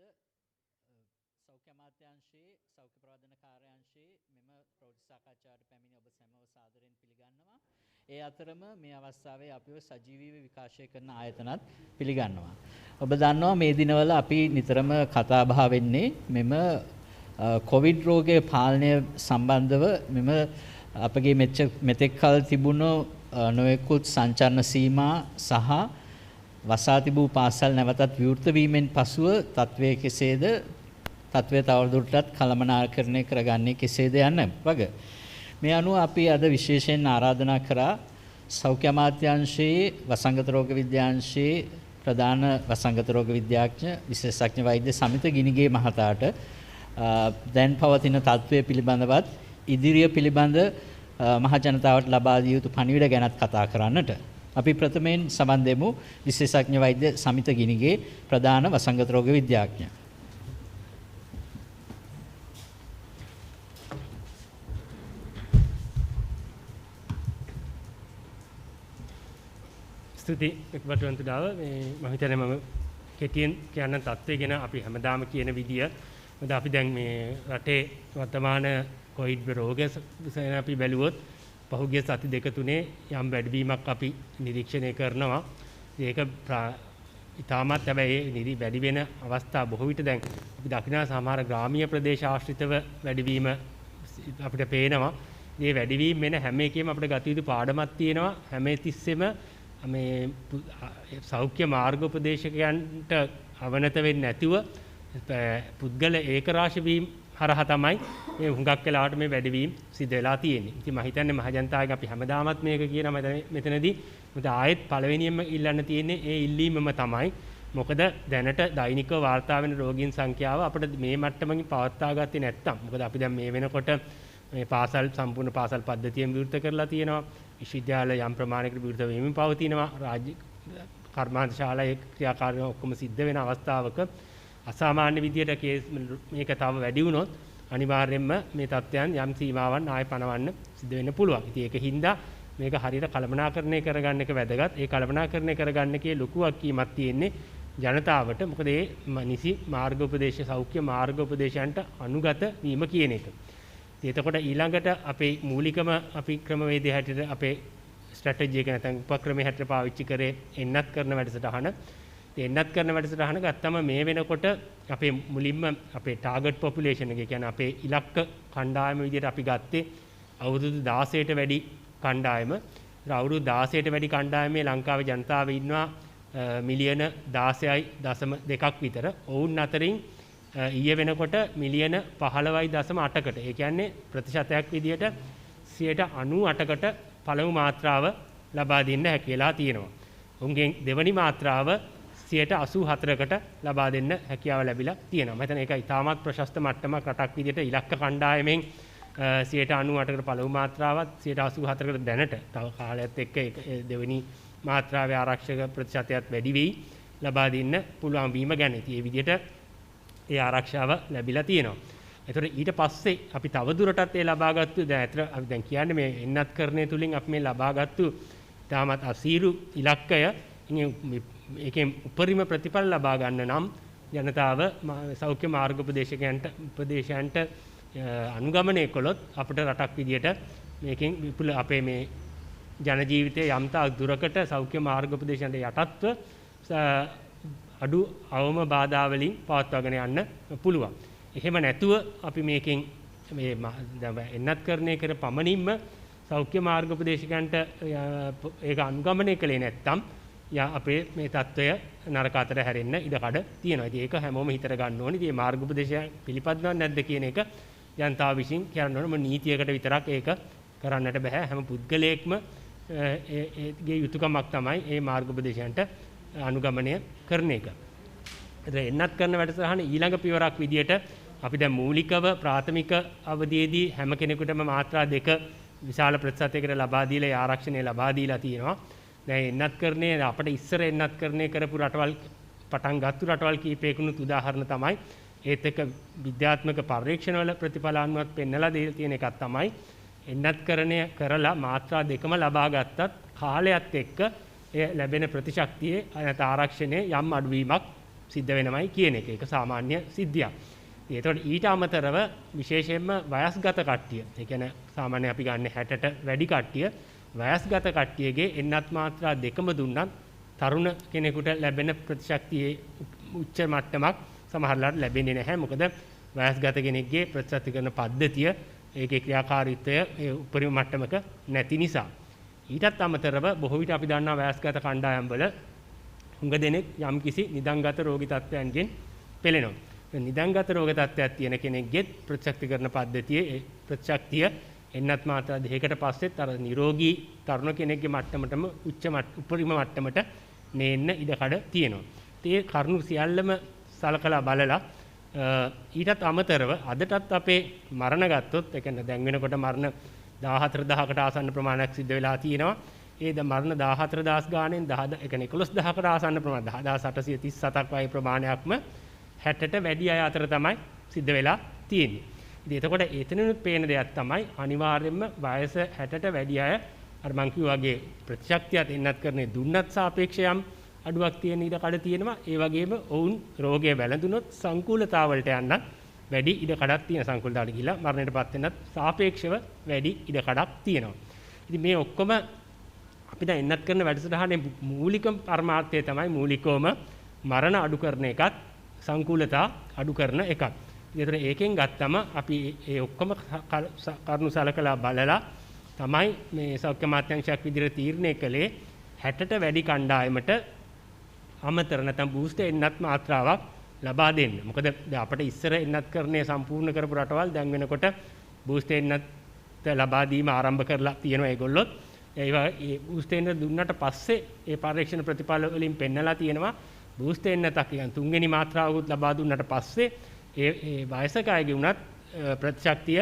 සෞඛ්‍ය අමාත්‍යාංශයේ සෞඛ්‍ය ප්‍රවර්ධන කාර්යාංශයේ මෙම ප්‍රවෘත්ති සාකච්ඡාවට පැමිණි ඔබ සැමව සාදරයෙන් පිළිගන්නවා. ඒ අතරම මේ අවස්ථාවේ අපිව සජීවීව විකාශය කරන ආයතනත් පිළිගන්නවා. ඔබ දන්නවා මේ දිනවල අපි නිතරම කතා බහ වෙන්නේ මෙම කොවිඩ් රෝගය පාලනය සම්බන්ධව මෙම අපගේ මෙතෙක් කල තිබුණු නොයෙකුත් සංචරණ සීමා සහ වසා තිබූ පාසල් නැවතත් විවෘත වීමෙන් පසුව තත්වය කෙසේද, තත්වය තවදුරටත් කළමනාකරණය කරගන්නේ කෙසේද යන්න වග. මේ අනුව අපි අද විශේෂයෙන් ආරාධනා කරා සෞඛ්‍ය අමාත්‍යාංශයේ වසංගත රෝග විද්‍යාංශයේ ප්‍රධාන වසංගත රෝග විද්‍යාඥ විශේෂඥ වෛද්‍ය සමිත ගිනිගේ මහතාට දැන් පවතින තත්වය පිළිබඳවත් ඉදිරිය පිළිබඳ මහ ජනතාවට ලබා දිය යුතු පණිවිඩ ගැනත් කතා කරන්නට අපි ප්‍රථමයෙන් සම්බන්ධ දෙමු විශේෂඥ වෛද්‍ය සමිත ගිනිගේ ප්‍රධාන වසංගත රෝග විද්‍යාඥ. ස්තුති එක්බටුවන්ට දාව මම හිතන්නේ මම කෙටියෙන් කියන්න තත්ත්වය ගැන අපි හැමදාම කියන විදිය මොකද අපි දැන් මේ රටේ වර්තමාන කොවිඩ් රෝගය අපි බැලුවොත් පහුගිය සති දෙක තුනේ යම් වැඩිවීමක් අපි නිරීක්ෂණය කරනවා. ඒක ඉතාමත් හැබැයි වැඩි වෙන අවස්ථා බොහෝ විට දැන් අපි දකිනවා සමහර ග්‍රාමීය ප්‍රදේශ ආශ්‍රිතව වැඩිවීම අපිට පේනවා. මේ වැඩිවීම වෙන හැම එකෙම අපිට ගත යුතු පාඩමක් තියෙනවා. හැම තිස්සෙම මේ සෞඛ්‍ය මාර්ගෝපදේශකයන්ට අවනත වෙන්නේ නැතිව පුද්ගල ඒකරාශී වීම හරහා තමයි මේ හුඟක් වෙලාවට මේ වැඩිවීම සිද්ධ වෙලා තියෙන්නේ. ඉතින් මම හිතන්නේ මහජනතාවගෙන් අපි හැමදාමත් මේක කියනවා මෙතනදී මොකද ආයෙත් පළවෙනියෙන්ම ඉල්ලන්න තියෙන්නේ ඒ ඉල්ලීමම තමයි. මොකද දැනට දෛනිකව වාර්තා වෙන රෝගීන් සංඛ්‍යාව අපිට මේ මට්ටමකින් පවත්වා ගත්තේ නැත්තම් මොකද අපි දැන් මේ වෙනකොට මේ පාසල් සම්පූර්ණ පාසල් පද්ධතියෙන් විවෘත කරලා තියෙනවා. විශ්වවිද්‍යාල යම් ප්‍රමාණයකට විවෘත වෙමින් පවතිනවා. රාජ්‍ය කර්මාන්ත ශාලාවේ ක්‍රියාකාරීත්වය ඔක්කොම සිද්ධ වෙන අවස්ථාවක අසාමාන්‍ය විදියට මේක තව වැඩි වුණොත් අනිවාර්යයෙන්ම මේ තත්ත්වයන් යම් සීමාවන් ආයෙ පනවන්න සිද්ධ වෙන්න පුළුවන්. ඉතින් ඒක හින්දා මේක හරියට කළමනාකරණය කරගන්න එක වැදගත්. ඒ කළමනාකරණය කරගන්න එකේ ලොකු වගකීමක් තියෙන්නේ ජනතාවට. මොකද ඒ නිසි මාර්ගෝපදේශ සෞඛ්‍ය මාර්ගෝපදේශයන්ට අනුගත වීම කියන එක. එතකොට ඊළඟට අපේ මූලිකම අපි ක්‍රමවේදය හැටියට අපේ ස්ට්‍රැටජි එක නැත්නම් උපක්‍රමයේ හැටියට පාවිච්චි කරේ එන්නත් කරන වැඩසටහන. එන්නත් කරන වැඩසටහන ගත්තම මේ වෙනකොට අපේ මුලින්ම අපේ ටාගට් පොපුලේෂන් එක කියන්නේ අපේ ඉලක්ක කණ්ඩායම විදිහට අපි ගත්තේ අවුරුදු 16ට වැඩි කණ්ඩායම. අවුරුදු 16ට වැඩි කණ්ඩායමේ ලංකාවේ ජනතාව ඉන්නවා මිලියන 16.2ක් විතර. ඔවුන් අතරින් ඊයේ වෙනකොට මිලියන 15.8කට ඒ කියන්නේ ප්‍රතිශතයක් විදිහට 98%කට පළමු මාත්‍රාව ලබා දෙන්න හැකියලා තියෙනවා. උන්ගෙන් දෙවනි මාත්‍රාව 84%කට ලබා දෙන්න හැකියාව ලැබිලා තියෙනවා. මම හිතන්නේ ඒක ඉතාමත් ප්‍රශස්ත මට්ටමක් රටක් විදිහට ඉලක්ක කණ්ඩායමෙන් 98%කට පළමු මාත්‍රාවත් 84%කට දැනට තව කාලයත් එක්ක දෙවෙනි මාත්‍රාවේ ආරක්ෂක ප්‍රතිශතයත් වැඩි වෙයි ලබා දෙන්න පුළුවන් වීම ගැන. ඉතින් මේ විදිහට ඒ ආරක්ෂාව ලැබිලා තියෙනවා. ඒතර ඊට පස්සේ අපි තවදුරටත් ඒ ලබාගත්තු දැන් අතර අපි දැන් කියන්නේ මේ එන්නත් කරණය තුලින් අපි මේ ලබාගත්තු තාමත් අසීරු ඉලක්කය ඒකෙන් උපරිම ප්‍රතිඵල ලබා ගන්න නම් ජනතාව සෞඛ්‍ය මාර්ගෝපදේශයන්ට අනුගමනය කළොත් අපිට රටක් විදියට මේකෙන් විපුල අපේ මේ ජන ජීවිතයේ යම්තා දුරකට සෞඛ්‍ය මාර්ගෝපදේශයන්ට යටත්ව අඩු අවම බාධා වලින් පවත්වාගෙන යන්න පුළුවන්. එහෙම නැතුව අපි මේකෙන් මේ එන්නත් කරණය කර පමණින්ම සෞඛ්‍ය මාර්ගෝපදේශකයන්ට ඒක අනුගමනය කළේ නැත්නම් අපේ මේ තත්ත්වය නරක අතට හැරෙන්න ඉඩකඩ තියෙනවා. ඉතින් ඒක හැමෝම හිතර ගන්න ඕනේ. ඉතින් මාර්ගෝපදේශය පිළිපදිනවද නැද්ද කියන එක ජනතාව විසින් කියන්න ඕනේ. නීතියකට විතරක් ඒක කරන්නට බෑ. හැම පුද්ගලයෙක්ම ඒගේ යුතුයකමක් තමයි මේ මාර්ගෝපදේශයන්ට අනුගමනය කරන එක. එන්නත් කරන වැඩසටහන ඊළඟ පියවරක් විදියට අපි දැන් මූලිකව ප්‍රාථමික අවධියේදී හැම කෙනෙකුටම මාත්‍රා 2 විශාල ප්‍රතිශතයකට ලබා දීලා ආරක්ෂණය ලබා දීලා තියෙනවා. දැන් එන්නත් කරන්නේ අපිට ඉස්සර එන්නත් කරන්නේ කරපු රටවල් පටන් ගත්තු රටවල් කීපයකුණුත් උදාහරණ තමයි. ඒත් එක්ක විද්‍යාත්මක පරීක්ෂණවල ප්‍රතිඵල අනුවත් පෙන්නලා දෙලා තියෙන එකක් තමයි එන්නත් කරණය කරලා මාත්‍රා 2ම ලබා ගත්තත් කාලයත් එක්ක ලැබෙන ප්‍රතිශක්තියේ නැත්නම් ආරක්ෂණයේ යම් අඩුවීමක් සිද්ධ වෙනමයි කියන එක. ඒක සාමාන්‍ය සිද්ධියක්. ඒතකොට ඊට අමතරව විශේෂයෙන්ම වයස්ගත කට්ටිය, ඒ කියන්නේ සාමාන්‍ය අපි ගන්න 60ට වැඩි කට්ටිය, වයස්ගත කට්ටියගේ එන්නත් මාත්‍රා දෙකම දුන්නත් තරුණ කෙනෙකුට ලැබෙන ප්‍රතිශක්තියේ උච්ච මට්ටමක් සමහරලාට ලැබෙන්නේ නැහැ. මොකද වයස්ගත කෙනෙක්ගේ ප්‍රතිශක්තිකරණ පද්ධතිය, ඒකේ ක්‍රියාකාරීත්වය ඒ උපරිම මට්ටමක නැති නිසා. ඊටත් අමතරව බොහෝ විට අපි දන්නා වයස්ගත කණ්ඩායම්වල හුඟ දෙනෙක් යම්කිසි නිදන්ගත රෝගී තත්ත්වයන්ගෙන් පෙළෙනවා. නිදන්ගත රෝග තත්ත්වයක් තියෙන කෙනෙක්ගේ ප්‍රතිශක්තිකරණ පද්ධතියේ ප්‍රතිශක්තිය එන්නත් මාත්‍රා දෙකකට පස්සෙත් අර නිරෝගී තරුණ කෙනෙක්ගේ මට්ටමටම උපරිම මට්ටමට නේන්න ඉඩකඩ තියෙනවා. ඒ කරුණු සියල්ලම සලකලා බලලා ඊටත් අමතරව අදටත් අපේ මරණ ගත්තොත්, ඒ කියන්නේ දැන් වෙනකොට මරණ 14000කට ආසන්න ප්‍රමාණයක් සිද්ධ වෙලා තියෙනවා. ඒ මරණ 14000 ගානෙන් 10 ඒ කියන්නේ 11000කට ආසන්න ප්‍රමාණය 10837ක් වගේ ප්‍රමාණයක්ම 60ට වැඩි අය අතර තමයි සිද්ධ වෙලා තියෙන්නේ. ඉතින් එතකොට එතනිනුත් පේන දෙයක් තමයි අනිවාර්යයෙන්ම වයස 60ට වැඩි අය අර මං කිව්වා වගේ ප්‍රතිශක්තියත් එන්නත් කරන්නේ දුන්නත් සාපේක්ෂව අඩුවක් තියෙන ඉඩ කඩ තියෙනවා. ඒ වගේම ඔවුන් රෝගය වැළඳුනොත් සංකූලතාවලට යන්න වැඩි ඉඩ කඩක් තියෙන, සංකූලතාවට ගිහිලා මරණයටපත් වෙනත් සාපේක්ෂව වැඩි ඉඩ කඩක් තියෙනවා. ඉතින් මේ ඔක්කොම අපිට එන්නත් කරන වැඩසටහනේ මූලිකම පරමාර්ථය තමයි මූලිකවම මරණ අඩු කරන එකත් සංකූලතා අඩු කරන එකක්. ඒතර ඒකෙන් ගත්තම අපි ඒ ඔක්කොම කරුණු සලකලා බලලා තමයි මේ සෞඛ්‍ය අමාත්‍යාංශයක් විදිහට තීරණය කළේ 60ට වැඩි කණ්ඩායමට අමතර නැත්නම් බූස්ටර් එන්නත් මාත්‍රාවක් ලබා දෙන්න. මොකද අපිට ඉස්සර එන්නත් කරන්නේ සම්පූර්ණ කරපු රටවල් දැන් වෙනකොට බූස්ටර් එන්නත් ලබා දීම ආරම්භ කරලා තියෙනවා ඒගොල්ලොත්. ඒ බූස්ටර් එන්නත් දුන්නට පස්සේ ඒ පරීක්ෂණ ප්‍රතිඵල වලින් පෙන්නලා තියෙනවා බූස්ටර් එන්නතක් කියන්නේ තුන්වෙනි මාත්‍රාවකුත් ලබා දුන්නට පස්සේ ඒ වයසක අයගේ උනත් ප්‍රතිශක්තිය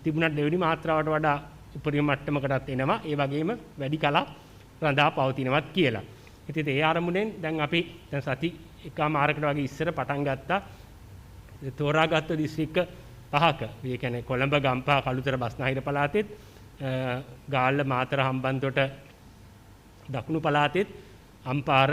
තිබුණත් දෙවෙනි මාත්‍රාවට වඩා උපරිම මට්ටමකටත් එනවා. ඒ වගේම වැඩි කලක් රඳා පවතිනවත් කියලා. ඉතින් ඒ ආරමුණෙන් දැන් අපි දැන් සති එකමාරකට වගේ ඉස්සර පටන් ගත්තා තෝරාගත්තු දිස්ත්‍රික්ක 5ක. ඒ කියන්නේ කොළඹ, ගම්පහ, කළුතර, බස්නාහිර පළාතෙත්, ගාල්ල, මාතර, හම්බන්තොට දකුණු පළාතෙත්, අම්පාර,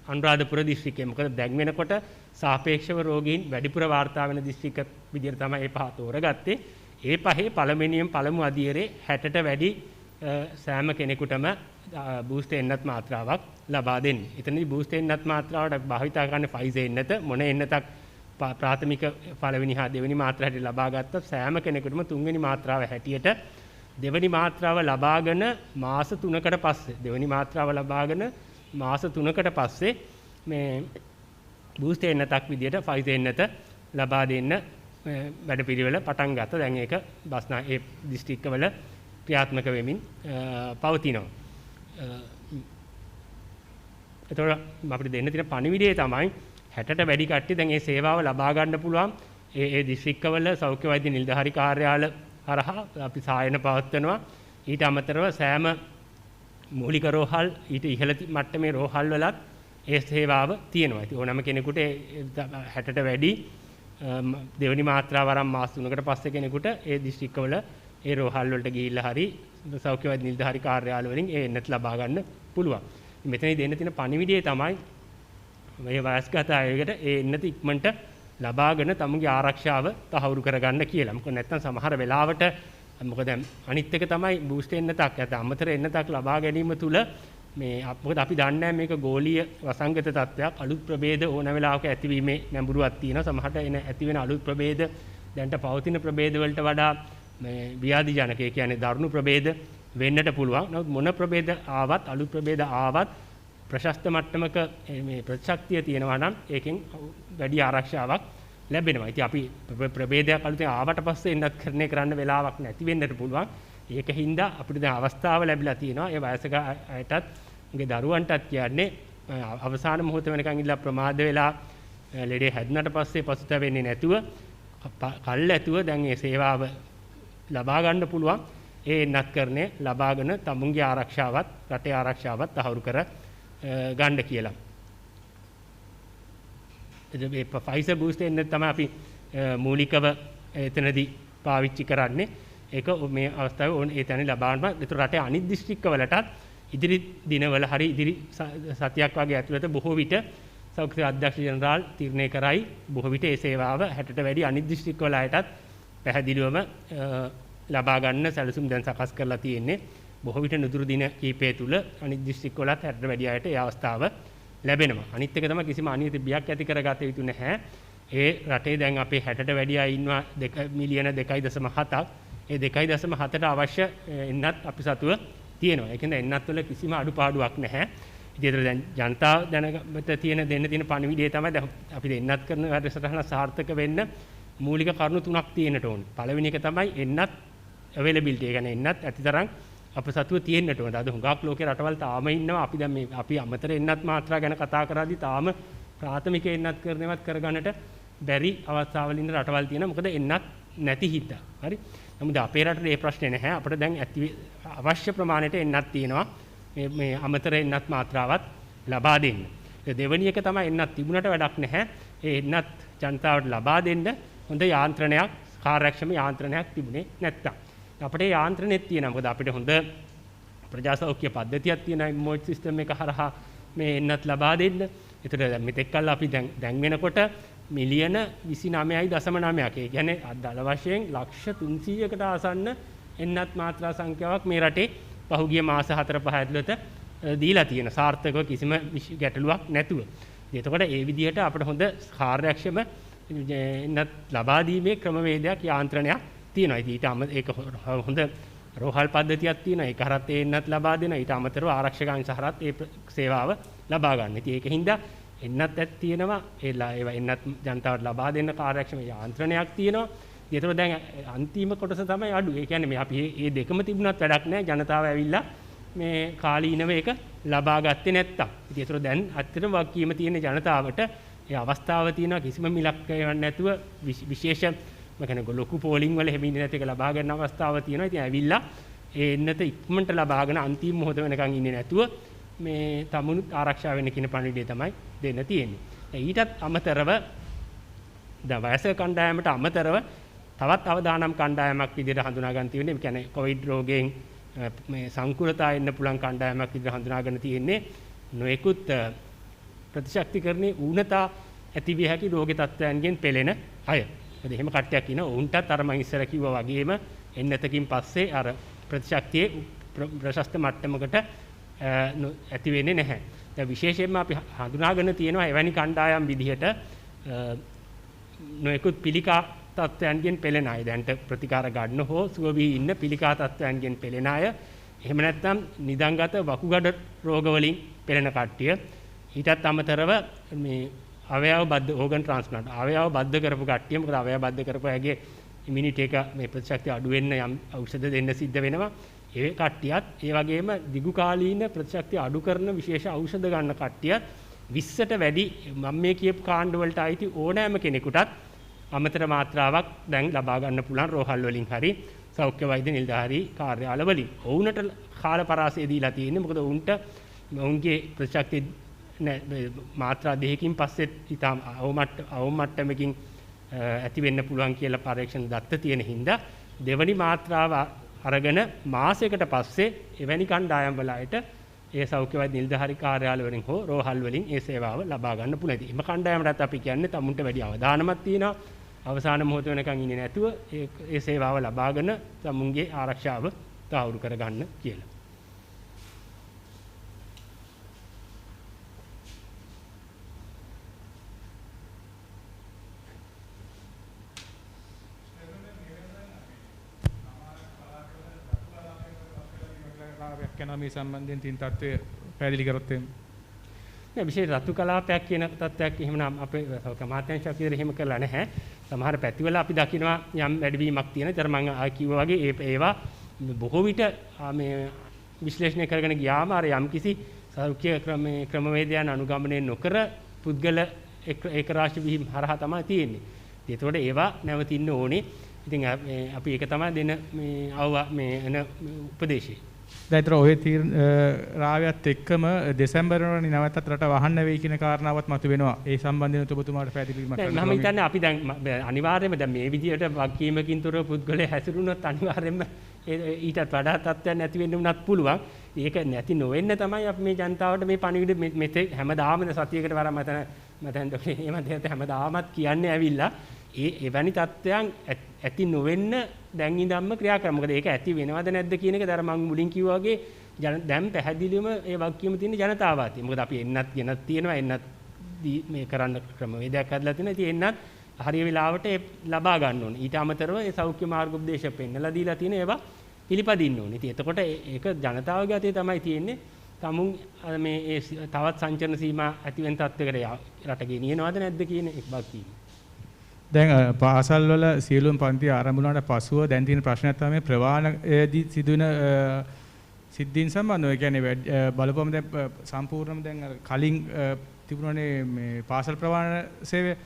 අනුරාධපුර දිස්ත්‍රික්කය. මොකද දැන් වෙනකොට සාපේක්ෂව රෝගීන් වැඩිපුර වාර්තා වෙන දිස්ත්‍රික්ක විදිහට තමයි මේ පහ තෝරගත්තේ. ඒ පහේ පළමු අදියරේ 60ට වැඩි සෑම කෙනෙකුටම බූස්ටර් එන්නත් මාත්‍රාවක් ලබා දෙන්නේ. එතනදී බූස්ටර් එන්නත් මාත්‍රාවට භාවිතා කරන්නේ ෆයිසර් එන්නත. මොන එන්නතක් ප්‍රාථමික පළවෙනි හා දෙවෙනි මාත්‍රාවට ලබා ගත්ත සෑම කෙනෙකුටම තුන්වෙනි මාත්‍රාව හැටියට දෙවෙනි මාත්‍රාව ලබාගෙන මාස 3කට පස්සේ දෙවෙනි මාත්‍රාව ලබාගෙන මාස 3කට පස්සේ මේ බූස්ටර් එන්නතක් විදියට ෆයිසර් එන්නත ලබා දෙන්න වැඩපිළිවෙල පටන් ගත්තා. දැන් ඒක ඒ දිස්ත්‍රික්කවල ක්‍රියාත්මක වෙමින් පවතිනවා. එතකොට අපිට දෙන්න තියෙන පණිවිඩය තමයි 60ට වැඩි කට්ටිය දැන් මේ සේවාව ලබා ගන්න පුළුවන්. ඒ දිස්ත්‍රික්කවල සෞඛ්‍ය වෛද්‍ය නිලධාරි කාර්යාල හරහා අපි සායන පවත්වනවා. ඊට අමතරව සෑම මූලික රෝහල් ඊට ඉහළ මට්ටමේ රෝහල් වලත් ඒ සේවාව තියෙනවා. ඉතින් ඕනම කෙනෙකුට 60ට වැඩි දෙවෙනි මාත්‍රාව වරම් මාස 3කට පස්සේ කෙනෙකුට ඒ දිස්ත්‍රික්කවල ඒ රෝහල් වලට ගිහිල්ලා හරි සෞඛ්‍ය වෛද්‍ය නිලධාරි කාර්යාල වලින් ඒ එන්නත් ලබා ගන්න පුළුවන්. මෙතනදී දෙන්න තියෙන පණිවිඩය තමයි මේ වයස්ගත අයකට ඒ එන්නත ඉක්මනට ලබාගෙන තමුන්ගේ ආරක්ෂාව තහවුරු කරගන්න කියලා. මොකද නැත්තම් සමහර වෙලාවට මොකද අනිත් එක තමයි බූස්ටර් එන්නතක් නැත්නම් අමතර එන්නතක් ලබා ගැනීම තුළ මේ මොකද අපි දන්නේ මේක ගෝලීය වසංගත තත්ත්වයක්. අලුත් ප්‍රභේද ඕන වෙලාවක ඇතිවීමේ නැඹුරුවක් තියෙනවා. සමහරට එන ඇති වෙන අලුත් ප්‍රභේද දැන්ට පවතින ප්‍රභේද වලට වඩා මේ ව්‍යාධි ජනක, ඒ කියන්නේ දරුණු ප්‍රභේද වෙන්නට පුළුවන්. නමුත් මොන ප්‍රභේද ආවත් අලුත් ප්‍රභේද ආවත් ප්‍රශස්ත මට්ටමක මේ ප්‍රතිශක්තිය තියෙනවා නම් ඒකෙන් වැඩි ආරක්ෂාවක් ලැබෙනවා. ඉතින් අපි ප්‍රභේදයක් අලුතෙන් ආවට පස්සේ එන්නත් කරන්න වෙලාවක් නැති වෙන්නට පුළුවන්. ඒකින්ද අපිට දැන් අවස්ථාව ලැබිලා තියෙනවා. ඒ වයසක අයටත් උගේ දරුවන්ටත් කියන්නේ අවසාන මොහොත වෙනකන් ඉඳලා ප්‍රමාද වෙලා ලෙඩේ හැදුනට පස්සේ පසුතැවෙන්නේ නැතුව කල් ඇතුව දැන් මේ සේවාව ලබා ගන්න පුළුවන්. ඒ එන්නත් කරන්නේ ලබාගෙන තමුන්ගේ ආරක්ෂාවත් රටේ ආරක්ෂාවත් තහවුරු කර ගන්න කියලා. ඒ ෆයිසර් බූස්ටර් එන්නත් තමයි අපි මූලිකව එතනදී පාවිච්චි කරන්නේ. ඒක මේ අවස්ථාවේ ඕන ඒ තැන ලබා ගන්න. ඒතර රටේ අනිත් දිස්ත්‍රික්කවලටත් ඉදිරි දිනවල හරි ඉදිරි සතියක් වගේ ඇතුළත බොහෝ විට සෞඛ්‍ය අධ්‍යක්ෂ ජනරාල් තීරණය කරයි බොහෝ විට ඒ සේවාව 60ට වැඩි අනිත් දිස්ත්‍රික්කවල අයටත් පැහැදිලිවම ලබා ගන්න සැලසුම් දැන් සකස් කරලා තියෙන්නේ. බොහෝ විට නුදුරු දින කීපය තුල අනිත් දිස්ත්‍රික්කවලත් 60ට වැඩි අයට ඒ අවස්ථාව ලැබෙනවා. අනිත් එක තමයි කිසිම අනිත් බියක් ඇති කරගත යුතු නැහැ. ඒ රටේ දැන් අපේ 60ට වැඩි අය ඉන්නවා 2 මිලියන 2.7ක්. ඒ 2.7ට අවශ්‍ය එන්නත් අපි සතුව තියෙනවා. ඒ කියන්නේ එන්නත් වල කිසිම අඩුපාඩුවක් නැහැ. ඉතින් දැන් ජනතාව දැනගත තියෙන දෙන්න තියෙන පණිවිඩය තමයි දැන් අපි එන්නත් කරන වැඩසටහන සාර්ථක වෙන්න මූලික කරුණු තුනක් තියෙන්නට ඕනේ. පළවෙනි එක තමයි එන්නත් අවైలබිලිටි. ඒ කියන්නේ එන්නත් ඇතිතරම් අප සතුව තියෙන්නට ඕනේ. අද හුඟක් ලෝකේ රටවල් තාම ඉන්නවා. අපි දැන් මේ අපි අමතර එන්නත් මාත්‍රා ගැන කතා කරද්දී තාම ප්‍රාථමික එන්නත් කරනවත් කරගන්නට බැරි අවස්ථාවල ඉන්න රටවල් තියෙනවා. මොකද එන්නත් නැති හින්දා. හරි. නමුත් අපේ රටේ මේ ප්‍රශ්නේ නැහැ. අපිට දැන් අවශ්‍ය ප්‍රමාණයට එන්නත් තියෙනවා. මේ අමතර එන්නත් මාත්‍රාවත් ලබා දෙන්න. දෙවෙනි එක තමයි එන්නත් තිබුණට වැඩක් නැහැ. ඒ එන්නත් ජනතාවට ලබා දෙන්න හොඳ යාන්ත්‍රණයක්, කාර්යක්ෂම යාන්ත්‍රණයක් තිබුණේ නැත්තම්. අපිට යාන්ත්‍රණෙත් තියෙනවා. මොකද අපිට හොඳ ප්‍රජා සෞඛ්‍ය පද්ධතියක් තියෙනවා. මොඩ් සිස්ටම් එක හරහා මේ එන්නත් ලබා දෙන්න. ඒතර මෙතෙක් කල් අපි දැන් වෙනකොට මිලියන 29.9ක්. ඒ කියන්නේ අදල වශයෙන් ලක්ෂ 300කට ආසන්න එන්නත් මාත්‍රා සංඛ්‍යාවක් මේ රටේ පහුගිය මාස 4-5 ඇතුළත දීලා තියෙන සාර්ථකව කිසිම ගැටලුවක් නැතුව. එතකොට ඒ විදිහට අපිට හොඳ කාර්යක්ෂම එන්නත් ලබා දීමේ ක්‍රමවේදයක් යාන්ත්‍රණයක් තියෙනවා. ඊට ඒක හොඳ රෝහල් පද්ධතියක් තියෙනවා. ඒක හරත් එන්නත් ලබා දෙනවා. ඊට අමතරව ආරක්ෂක අංශ හරත් ඒ සේවාව ලබා ගන්න. ඉතින් ඒකින්ද එන්නත් තියෙනවා. ඒවා එන්නත් ජනතාවට ලබා දෙන්න කාර්යක්ෂම යාන්ත්‍රණයක් තියෙනවා. ඒතර දැන් අන්තිම කොටස තමයි අඩු. ඒ කියන්නේ මේ අපි මේ දෙකම තිබුණත් වැඩක් නැහැ. ජනතාව ඇවිල්ලා මේ කාලීනව ඒක ලබා ගත්තේ නැත්තම්. ඉතින් ඒතර දැන් ඇත්තටම වගකීම තියෙන ජනතාවට ඒ අවස්ථාව තියෙනවා කිසිම මිලක් ගන්න නැතුව විශේෂ මම කියන්නේ ලොකු පෝලිං වල හැමින් නැති එක ලබා ගන්න අවස්ථාව තියෙනවා. ඉතින් ඇවිල්ලා ඒ එන්නත ඉක්මනට ලබාගෙන අන්තිම මොහොත වෙනකන් ඉන්නේ නැතුව මේ තමුණුත් ආරක්ෂා වෙන්න කියන පණිවිඩය තමයි දෙන්න තියෙන්නේ. ඊටත් අමතරව දැන් වයසක කණ්ඩායමට අමතරව තවත් අවදානම් කණ්ඩායමක් විදිහට හඳුනා ගන්න තියෙන්නේ. ඒ කියන්නේ කොවිඩ් රෝගයෙන් මේ සංකෘතතා එන්න පුළුවන් කණ්ඩායමක් විදිහට හඳුනාගෙන තියෙන්නේ. නොයෙකුත් ප්‍රතිශක්තිකරණයේ ඌනතා ඇතිවිය හැකි රෝගී තත්ත්වයන්ගෙන් පෙළෙන අය. මොකද එහෙම කට්ටියක් ඉන්නවා. උන්ටත් අර මම ඉස්සර කිව්වා වගේම එන්නතකින් පස්සේ අර ප්‍රතිශක්තියේ ප්‍රශස්ත මට්ටමකට ඇති වෙන්නේ නැහැ. දැන් විශේෂයෙන්ම අපි හඳුනාගෙන තියෙනවා එවැනි කණ්ඩායම් විදිහට නොයෙකුත් පිළිකා තත්ත්වයන්ගෙන් පෙළෙන අය. දැන්ට ප්‍රතිකාර ගන්න හෝ සුව වී ඉන්න පිළිකා තත්ත්වයන්ගෙන් පෙළෙන අය. එහෙම නැත්නම් නිදන්ගත වකුගඩ රෝග වලින් පෙළෙන කට්ටිය. ඊටත් අමතරව මේ අවයව බද්ධ ඕගන් ට්‍රාන්ස්ප්ලාන්ට් අවයව බද්ධ කරපු කට්ටිය. මොකද අවයව බද්ධ කරපු අයගේ ඉමුනිටි එක මේ ප්‍රතිශක්තිය අඩු වෙන්න යම් ඖෂධ දෙන්න සිද්ධ වෙනවා. ඒ කට්ටියත් ඒ වගේම දිගු කාලීන ප්‍රතිශක්තිය අඩු කරන විශේෂ ඖෂධ ගන්න කට්ටියත් 20ට වැඩි මම මේ කියපු කාණ්ඩ වලට අයිති ඕනෑම කෙනෙකුටත් අමතර මාත්‍රාවක් දැන් ලබා ගන්න පුළුවන් රෝහල් වලින් හරි සෞඛ්‍ය වෛද්‍ය නිලධාරී කාර්යාල වලින්. ඔවුන්ට කාල පරාසය දීලා තියෙන්නේ. මොකද ඔවුන්ගේ ප්‍රතිශක්තිය මාත්‍රා දෙකකින් පස්සේ ඉතාම අවම මට්ටමකින් ඇති වෙන්න පුළුවන් කියලා පරීක්ෂණ දත්ත තියෙන හින්දා දෙවනි මාත්‍රාව අරගෙන මාසයකට පස්සේ එවැනි කණ්ඩායම් වල අයට ඒ සෞඛ්‍ය වෛද්‍ය නිලධාරී කාර්යාල වලින් හෝ රෝහල් වලින් ඒ සේවාව ලබා ගන්න පුළුවන්. ඉතින් එම කණ්ඩායමකට අපි කියන්නේ තමුන්ට වැඩි අවධානමක් තියෙනවා. අවසාන මොහොත වෙනකන් ඉන්නේ නැතුව ඒ සේවාව ලබාගෙන තමුන්ගේ ආරක්ෂාව තහවුරු කරගන්න කියලා. යනවා මේ සම්බන්ධයෙන් තින් තත්ත්වය පැහැදිලි කරොත් එහෙම. නෑ විශේෂ රතු කලාපයක් කියන තත්ත්වයක් එහෙමනම් අපේ කමාත්‍යංශයක් විදිහට එහෙම කරලා නැහැ. සමහර පැතිවල අපි දකිනවා යම් වැඩිවීමක් තියෙන. ඒතර මම කිව්වා වගේ ඒවා බොහෝ විට මේ විශ්ලේෂණය කරගෙන ගියාම අර යම්කිසි සෞඛ්‍ය ක්‍රමවේදයන් අනුගමනය නොකර පුද්ගල ඒකරාශී වීම හරහා තමයි තියෙන්නේ. ඒතකොට ඒවා නැවතින්න ඕනේ. ඉතින් අපි ඒක තමයි දෙන මේ එන උපදේශය. දැන් ඔය රාවයත් එක්කම දෙසැම්බර් වලදී නැවතත් රට වහන්න වෙයි කියන කාරණාවත් මතුවෙනවා. ඒ සම්බන්ධයෙන් ඔබතුමාට පැහැදිලිවීමක් කරන්න. මම හිතන්නේ අපි දැන් අනිවාර්යයෙන්ම දැන් මේ විදියට වගකීමකින් තොරව පුද්ගලයා හැසිරුණොත් අනිවාර්යයෙන්ම ඊටත් වඩා තත්ත්වයක් නැති වෙන්න උනත් පුළුවන්. ඒක නැති නොවෙන්න තමයි අපි මේ ජනතාවට මේ පණිවිඩ මෙතේ හැමදාම සතියකට වර මතෙන් එහෙම හැමදාමත් කියන්නේ ඇවිල්ලා එවැනි තත්ත්වයන් ඇති නොවෙන්න දැන් ඉඳන්ම ක්‍රියා කරමු. මොකද ඒක ඇති වෙනවද නැද්ද කියන එක මම මුලින් කිව්වා වගේ දැන් පැහැදිලිවම ඒ වගකීම තියෙන ජනතාව අතේ. මොකද අපි එන්නත් ගෙනත් තියෙනවා එන්නත් මේ කරන්න ක්‍රමවේදයක් හදලා තියෙනවා. ඉතින් එන්නත් හරිය වෙලාවට ලබා ගන්න ඕනේ. ඊට අමතරව ඒ සෞඛ්‍ය මාර්ගෝපදේශ පෙන්නලා දීලා තියෙන ඒවා පිළිපදින්න ඕනේ. ඉතින් එතකොට ඒක ජනතාවගේ අතේ තමයි තියෙන්නේ. තමුන් මේ තවත් සංචරණ සීමා ඇති වෙන තත්ත්වයකට රට ගෙනියනවද නැද්ද කියන එක වගකීම. දැන් පාසල් වල සියලුම පන්ති ආරම්භ වුණාට පසුව දැන් තියෙන ප්‍රශ්නයක් තමයි ප්‍රවාහනයේදී සිදුවෙන සිද්ධීන් සම්බන්ධව. ඒ කියන්නේ බලපුවම දැන් සම්පූර්ණයෙන්ම දැන් කලින් තිබුණනේ මේ පාසල් ප්‍රවාහන සේවය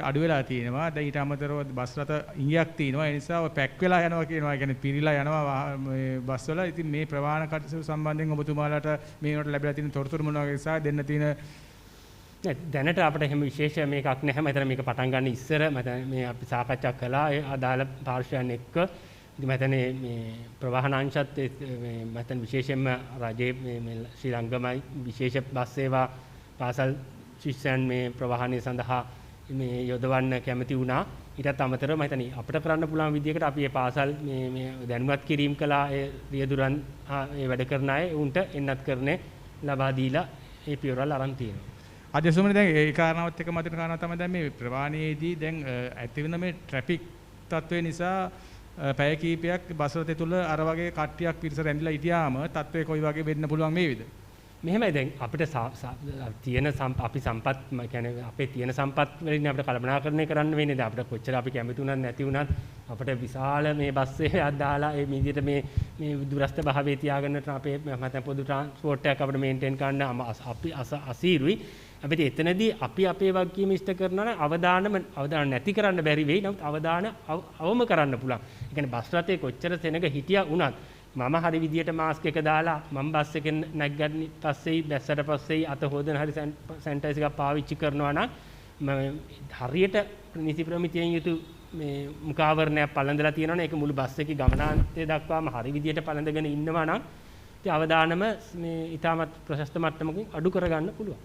අඩු වෙලා තියෙනවා. දැන් ඊට අමතරව බස් රථ ඉඟියක් තියෙනවා. ඒ නිසා පැක් වෙලා යනවා කියනවා. ඒ කියන්නේ පිරීලා යනවා මේ බස් වල. ඉතින් මේ ප්‍රවාහන කටයුතු සම්බන්ධයෙන් ඔබතුමාලාට මේකට ලැබිලා තියෙන තොරතුරු මොනවා වගේ නිසා දෙන්න තියෙන දැනට අපිට එහෙම විශේෂ මේකක් නැහැ. මම මේක පටන් ගන්න ඉස්සර මේ අපි සාකච්ඡා කළා ඒ අදාළ පාර්ශ්වයන් එක්ක. ඉතින් මම මේ ප්‍රවාහන අංශත් මේ මම විශේෂයෙන්ම රජයේ මේ ශ්‍රී ලංකාවේ විශේෂ බස් සේවා පාසල් ශිෂ්‍යයන් මේ ප්‍රවාහනය සඳහා මේ යොදවන්න කැමති වුණා. ඊටත් අමතරව මම හිතන්නේ අපිට කරන්න පුළුවන් විදිහකට අපි මේ පාසල් මේ දැනුවත් කිරීම කළා. ඒ රියදුරන් ඒ වැඩ කරන අය උන්ට එන්නත් කරන්නේ ලබා දීලා ඒ පියවරල් අරන් තියෙනවා. අධ්‍යක්ෂකතුමනි දැන් ඒ කාරණාවත් එක්ක මතක කාරණා තමයි දැන් මේ ප්‍රවාහනයේදී දැන් ඇති වෙන මේ ට්‍රැෆික් තත්ත්වය නිසා පැය කීපයක් බස් රථය තුල අර වගේ කට්ටියක් පිරිස රැඳිලා හිටියාම තත්ත්වය කොයි වගේ වෙන්න පුළුවන් වේවිද? මෙහෙමයි දැන් අපිට තියෙන අපි සම්පත් කියන්නේ අපේ තියෙන සම්පත් වලින් අපිට කළමනාකරණය කරන්න වෙන්නේ. දැන් අපිට කොච්චර අපි කැමති වුණත් නැති වුණත් අපිට විශාල මේ බස් සේවයක් දාලා ඒ විදිහට මේ දුරස්ත භාවයේ තියාගන්නට අපේ මත පොදු ට්‍රාන්ස්පෝර්ට් එකක් අපිට මේන්ටේන් කරන්න අපි අසීරුයි. අපිට එතනදී අපි අපේ වගකීම ඉෂ්ට කරනවා නම් අවදාන නැති කරන්න බැරි වෙයි. නමුත් අවදාන අවම කරන්න පුළුවන්. ඒ කියන්නේ බස් රථයේ කොච්චර සෙනග හිටියා වුණත් මම හරි විදියට මාස්ක් එක දාලා මම බස් එකෙන් නැග්ගන්න පස්සේ බැස්සට පස්සේ අත හොදන හරි සැනිටයිසර් එකක් පාවිච්චි කරනවා නම් මම හරියට නිසි ප්‍රමිතියෙන් යුතු මේ මුඛාවරණයක් පළඳලා තියෙනවනේ ඒක මුළු බස් එකේ ගමනාන්තය දක්වාම හරි විදියට පළඳගෙන ඉන්නවා නම් ඉතින් අවදානම මේ ඊටමත් ප්‍රශස්ත මට්ටමකින් අඩු කරගන්න පුළුවන්.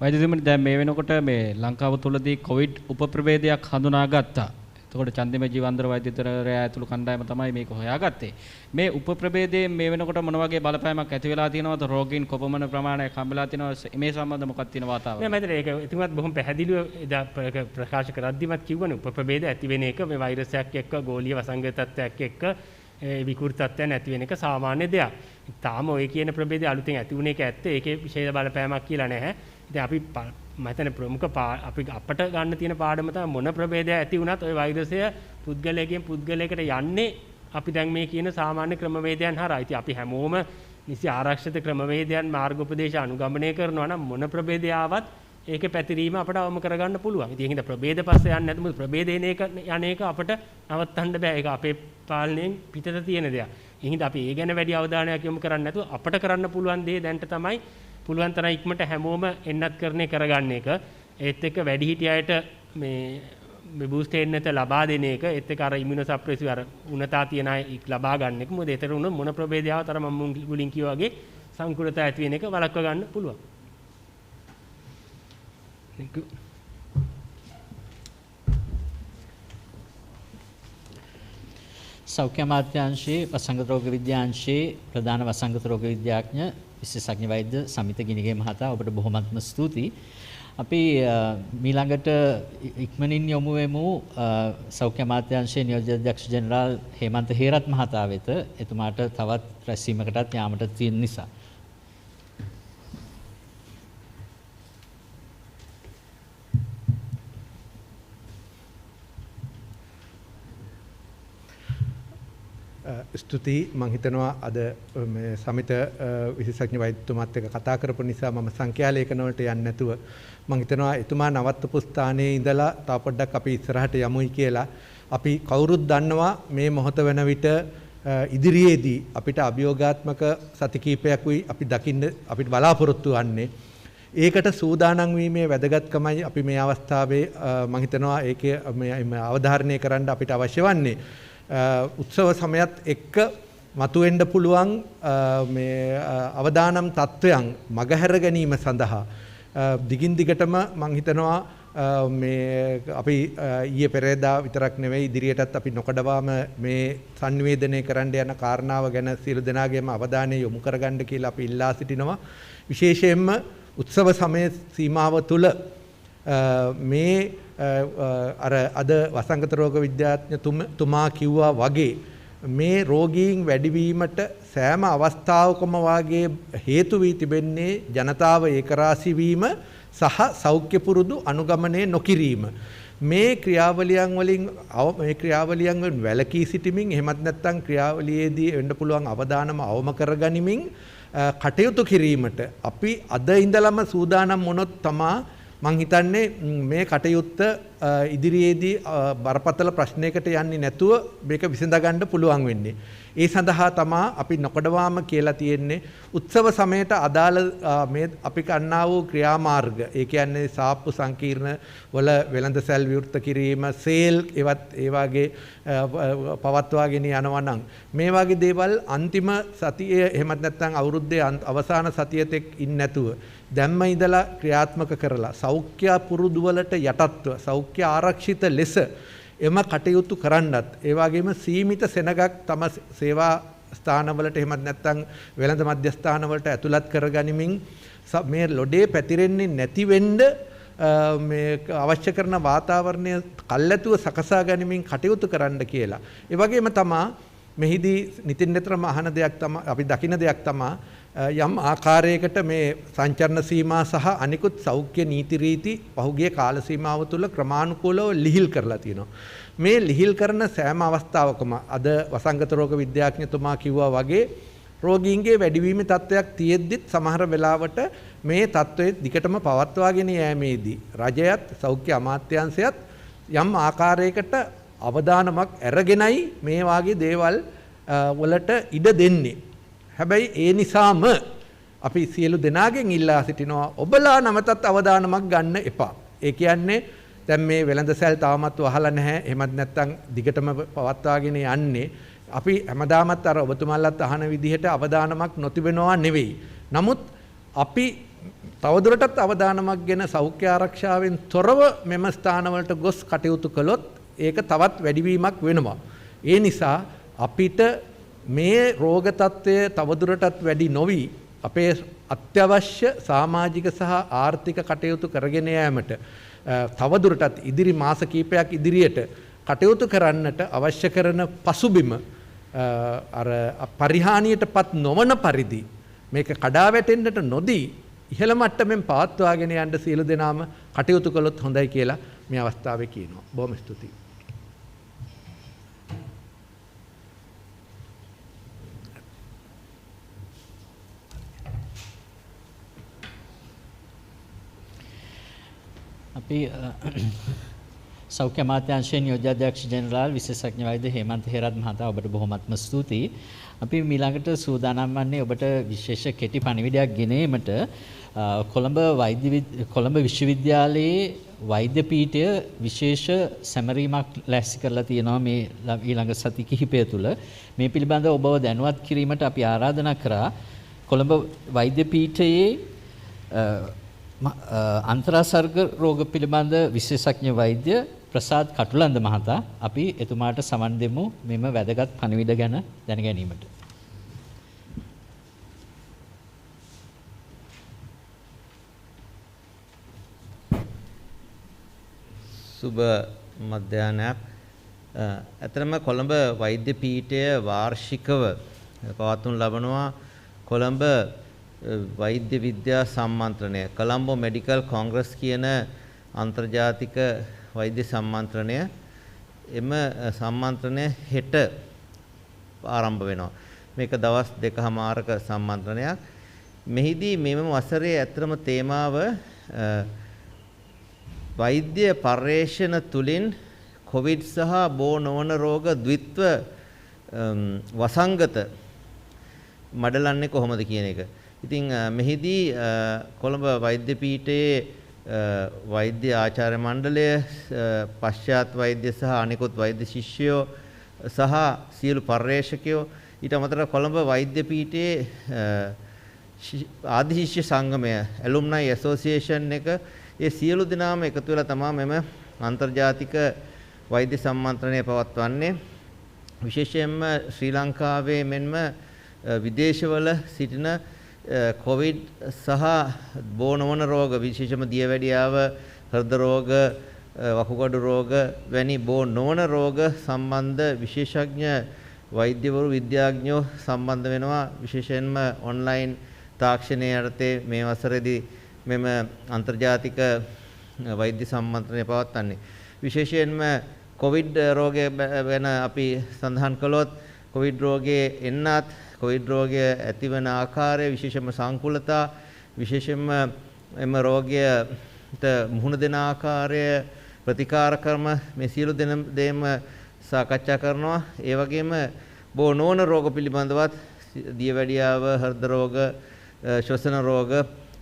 වෛද්‍යතුමනි දැන් මේ වෙනකොට මේ ලංකාව තුලදී කොවිඩ් උපප්‍රභේදයක් හඳුනාගත්තා. එතකොට චන්දිමේ ජීවන්දර වෛද්‍යවරයා ඇතුළු කණ්ඩායම තමයි මේක හොයාගත්තේ. මේ උපප්‍රභේදයෙන් මේ වෙනකොට මොන වගේ බලපෑමක් ඇති වෙලා තියෙනවද? රෝගීන් කොපමණ ප්‍රමාණයක් හම්බෙලා තියෙනවද? මේ සම්බන්ධ මොකක්ද තියෙන වාතාවරණය? මම හිතන්නේ ඒක එතුමත් බොහොම පැහැදිලිව එදා ප්‍රකාශ කරද්දිමත් කිව්වනේ උපප්‍රභේද ඇති වෙන එක මේ වෛරසයක් එක්ක ගෝලීය වසංගත තත්ත්වයක් එක්ක විකෘති තත්ත්වයක් නැති වෙන එක සාමාන්‍ය දෙයක්. තාම ඔය කියන ප්‍රභේදය අලුතෙන් ඇති වුණ එක ඇත්ත. ඒකේ විශේෂ බලපෑමක් කියලා නැහැ. ඉතින් අපි මම හිතන්නේ ප්‍රමුඛ අපි අපට ගන්න තියෙන පාඩම තමයි මොන ප්‍රභේදය ඇති වුණත් ওই වෛරසය පුද්ගලයෙක්ගෙන් පුද්ගලයකට යන්නේ අපි දැන් මේ කියන සාමාන්‍ය ක්‍රමවේදයන් හරහා. ඉතින් අපි හැමෝම නිසි ආරක්ෂිත ක්‍රමවේදයන් මාර්ගෝපදේශ අනුගමනය කරනවා නම් මොන ප්‍රභේදය ආවත් ඒකේ පැතිරීම අපට අවම කරගන්න පුළුවන්. ඉතින් ඒකින්ද ප්‍රභේද පස්සේ යන්නේ නැතුව ප්‍රභේදේන එක යන්නේක අපට නවත්තන්න බෑ. ඒක අපේ පාලනයෙන් පිටත තියෙන දෙයක්. ඒකින්ද අපි ඒ ගැන වැඩි අවධානයක් යොමු කරන්නේ නැතුව අපට කරන්න පුළුවන් දේ දැන්ට තමයි පුළුවන් තරම් ඉක්මනට හැමෝම එන්නත් කරන්නේ කරගන්න එක. ඒත් එක්ක වැඩිහිටියයට මේ බූස්ටර් එන්නත ලබා දෙන එක. ඒත් එක්ක අර ඉමුනෝසප්‍රෙසිව් අර උණතා තියන අය ලබා ගන්න එක. මොකද ඒතර උන මොන ප්‍රභේදයවත් අර මම මුලින් කිව්වා වගේ සංකෘතතා ඇති වෙන එක වළක්ව ගන්න පුළුවන්. Thank you. සෞඛ්‍ය අමාත්‍යාංශයේ වසංගත රෝග විද්‍යාංශයේ ප්‍රධාන වසංගත රෝග විද්‍යාඥ විශේෂඥ වෛද්‍ය සමිත ගිනිගේ මහතා ඔබට බොහොමත්ම ස්තුතියි. අපි මීළඟට ඉක්මනින් යොමු වෙමු සෞඛ්‍ය අමාත්‍යාංශයේ නියෝජ්‍ය අධ්‍යක්ෂ ජෙනරාල් හේමන්ත හේරත් මහතා වෙත. එතුමාට තවත් රැස්වීමකටත් යාමට තියෙන නිසා. ස්තුතියි මම හිතනවා අද මේ සමිත විශේෂඥ වෛද්‍යතුමාත් එක්ක කතා කරපු නිසා මම සංඛ්‍යා ලේඛන වලට යන්නේ නැතුව මම හිතනවා එතුමා නවත්තපු ස්ථානයේ ඉඳලා තව පොඩ්ඩක් අපි ඉස්සරහට යමුයි කියලා. අපි කවුරුත් දන්නවා මේ මොහොත වෙන විට ඉදිරියේදී අපිට අභියෝගාත්මක සති කිහිපයක්ුයි අපි දකින්න අපිට බලාපොරොත්තු වෙන්නේ. ඒකට සූදානම් වීමේ වැදගත්කමයි අපි මේ අවස්ථාවේ මම හිතනවා ඒකේ අවධාරණය කරන්න අපිට අවශ්‍ය වන්නේ. උත්සව සමයත් එක්ක මතුවෙන්න පුළුවන් මේ අවදානම් තත්වයන් මගහැර ගැනීම සඳහා දිගින් දිගටම මම හිතනවා මේ අපි ඊයේ පෙරේදා විතරක් නෙවෙයි ඉදිරියටත් අපි නොකඩවාම මේ සංනිවේදනය කරන්න යන කාරණාව ගැන සියලු දෙනාගේම අවධානය යොමු කරගන්න කියලා අපි ඉල්ලා සිටිනවා. විශේෂයෙන්ම උත්සව සමය සීමාව තුළ මේ අර අද වසංගත රෝග විද්‍යාඥතුමා කිව්වා වගේ මේ රෝගීන් වැඩිවීමට සෑම අවස්ථාවකම වාගේ හේතු වී තිබෙන්නේ ජනතාව ඒකරාශී වීම සහ සෞඛ්‍ය පුරුදු අනුගමනය නොකිරීම. මේ ක්‍රියාවලියන් වලින් වැළකී සිටීමෙන් එහෙමත් නැත්නම් ක්‍රියාවලියේදී වෙන්න පුළුවන් අවදානම අවම කරගනිමින් කටයුතු කිරීමට අපි අද ඉඳලම සූදානම් වුණොත් තමා මං හිතන්නේ මේ කටයුත්ත ඉදිරියේදී බරපතල ප්‍රශ්නයකට යන්නේ නැතුව මේක විසඳ ගන්න පුළුවන් වෙන්නේ. ඒ සඳහා තමා අපි නොකඩවාම කියලා තියෙන්නේ උත්සව සමයට අදාළ මේ අපි ගන්නා වූ ක්‍රියාමාර්ග. ඒ කියන්නේ සාප්පු සංකීර්ණ වල වෙළඳසැල් විවෘත කිරීම, සේල් ඒ වගේ පවත්වාගෙන යනවා නම් මේ වගේ දේවල් අන්තිම සතියේ එහෙමත් නැත්නම් අවුරුද්දේ අවසාන සතිය තෙක් ඉන්නේ නැතුව දැම්ම ඉඳලා ක්‍රියාත්මක කරලා සෞඛ්‍ය පුරුදු වලට යටත්ව සෞඛ්‍ය ආරක්ෂිත ලෙස එම කටයුතු කරන්නත් ඒ වගේම සීමිත සෙනගක් තම සේවා ස්ථානවලට එහෙමත් නැත්නම් වෙළඳ මධ්‍යස්ථානවලට ඇතුළත් කරගනිමින් මේ ලොඩේ පැතිරෙන්නේ නැති වෙන්න මේ අවශ්‍ය කරන වාතාවරණය කල්ැතුව සකසා ගනිමින් කටයුතු කරන්න කියලා. ඒ වගේම තමා මෙහිදී නිතින්තරම අහන දෙයක් තමයි අපි දකින දෙයක් තමයි යම් ආකාරයකට මේ සංචරණ සීමා සහ අනිකුත් සෞඛ්‍ය නීති රීති පහුගිය කාල සීමාව තුළ ක්‍රමානුකූලව ලිහිල් කරලා තියෙනවා. මේ ලිහිල් කරන සෑම අවස්ථාවකම අද වසංගත රෝග විද්‍යාඥතුමා කිව්වා වගේ රෝගීන්ගේ වැඩිවීමේ තත්ත්වයක් තියෙද්දිත් සමහර වෙලාවට මේ තත්ත්වය දිගටම පවත්වාගෙන යෑමේදී රජයත් සෞඛ්‍ය අමාත්‍යාංශයත් යම් ආකාරයකට අවදානමක් අරගෙනයි මේ වාගේ දේවල් වලට ඉඩ දෙන්නේ. හැබැයි ඒ නිසාම අපි සියලු දෙනාගෙන් ඉල්ලා සිටිනවා ඔබලා නමතත් අවදානමක් ගන්න එපා. ඒ කියන්නේ දැන් මේ වෙළඳසැල් තාමත් වහලා නැහැ. එහෙමත් නැත්නම් දිගටම පවත්වාගෙන යන්නේ. අපි හැමදාමත් අර ඔබතුමාලත් අහන විදිහට අවදානමක් නොතිබෙනවා නෙවෙයි. නමුත් අපි තවදුරටත් අවදානමක් ගැන සෞඛ්‍ය ආරක්ෂාවෙන් තොරව මෙම ස්ථානවලට ගොස් කටයුතු කළොත් ඒක තවත් වැඩිවීමක් වෙනවා. ඒ නිසා අපිට මේ රෝග තත්ත්වය තවදුරටත් වැඩි නොවි අපේ අත්‍යවශ්‍ය සමාජික සහ ආර්ථික කටයුතු කරගෙන යාමට තවදුරටත් ඉදිරි මාස කිහිපයක් ඉදිරියට කටයුතු කරන්නට අවශ්‍ය කරන පසුබිම අර පරිහානියටපත් නොවන පරිදි මේක කඩා වැටෙන්නට නොදී ඉහළ මට්ටමින් පවත්වාගෙන යන්න සියලු දෙනාම කටයුතු කළොත් හොඳයි කියලා මේ අවස්ථාවේ කියනවා. බොහොම ස්තුතියි. අපි සෞඛ්‍ය අමාත්‍යාංශයේ නියෝජ්‍ය අධ්‍යක්ෂ ජෙනරාල් විශේෂඥ වෛද්‍ය හේමන්ත හේරත් මහතා ඔබට බොහොමත්ම ස්තුතියි. අපි ඊළඟට සූදානම් වන්නේ ඔබට විශේෂ කෙටි පණිවිඩයක් ගෙනීමට කොළඹ විශ්වවිද්‍යාලයේ වෛද්‍ය පීඨය විශේෂ සැමරීමක් ලැස්ති කරලා තියෙනවා මේ ඊළඟ සති කිහිපය තුළ. මේ පිළිබඳව ඔබව දැනුවත් කිරීමට අපි ආරාධනා කරා. කොළඹ වෛද්‍ය පීඨයේ අන්තරාසර්ග රෝග පිළිබඳ විශේෂඥ වෛද්‍ය ප්‍රසාද් කටුලන්ද මහතා අපි එතුමාට සමන් දෙමු මෙම වැදගත් පණිවිඩ ගැන දැන ගැනීමට. සුබ මධ්‍යහ්නයක්. ඇතරම කොළඹ වෛද්‍ය පීඨය වාර්ෂිකව පවත්වනු ලබනවා කොළඹ වෛද්‍ය විද්‍යා සම්මන්ත්‍රණය කොළඹ මෙඩිකල් කොංග්‍රස් කියන අන්තර්ජාතික වෛද්‍ය සම්මන්ත්‍රණය. එම සම්මන්ත්‍රණය හෙට ආරම්භ වෙනවා. මේක දවස් 2කමාරක සම්මන්ත්‍රණයක්. මෙහිදී මෙම වසරේ ඇත්තම තේමාව වෛද්‍ය පර්යේෂණ තුලින් කොවිඩ් සහ බෝ නොවන රෝග ද්විත්ව වසංගත මඩලන්නේ කොහොමද කියන එක. ඉතින් මෙහිදී කොළඹ වෛද්‍ය පීඨයේ වෛද්‍ය ආචාර්ය මණ්ඩලය පශ්චාත් වෛද්‍ය සහ අනිකුත් වෛද්‍ය ශිෂ්‍යයෝ සහ සියලු පර්යේෂකයෝ ඊට අමතරව කොළඹ වෛද්‍ය පීඨයේ ආදි ශිෂ්‍ය සංගමය ඇලුම්නයි ඇසෝසියේෂන් එක ඒ සියලු දෙනාම එකතු වෙලා තමයි මෙම අන්තර්ජාතික වෛද්‍ය සම්මන්ත්‍රණය පවත්වන්නේ. විශේෂයෙන්ම ශ්‍රී ලංකාවේ මෙන්ම විදේශවල සිටින කොවිඩ් සහ බෝනවන රෝග විශේෂම දියවැඩියාව හෘද රෝග වකුගඩු රෝග වැනි බෝ නොවන රෝග සම්බන්ධ විශේෂඥ වෛද්‍යවරු විද්‍යාඥයෝ සම්බන්ධ වෙනවා. විශේෂයෙන්ම ඔන්ලයින් තාක්ෂණය යටතේ මේ වසරේදී මෙම අන්තර්ජාතික වෛද්‍ය සම්මන්ත්‍රණය පවත්වන්නේ. විශේෂයෙන්ම කොවිඩ් රෝගය වෙන අපි සඳහන් කළොත් කොවිඩ් රෝගයේ එන්නත් කොවිඩ් රෝගය ඇතිවන ආකාරය විශේෂයෙන්ම සංකුලතා විශේෂයෙන්ම එම රෝගයට මුහුණ දෙන ආකාරය ප්‍රතිකාර ක්‍රම මේ සියලු දේම සාකච්ඡා කරනවා. ඒ වගේම බෝ නොවන රෝග පිළිබඳවත් දියවැඩියාව හෘද රෝග ශ්වසන රෝග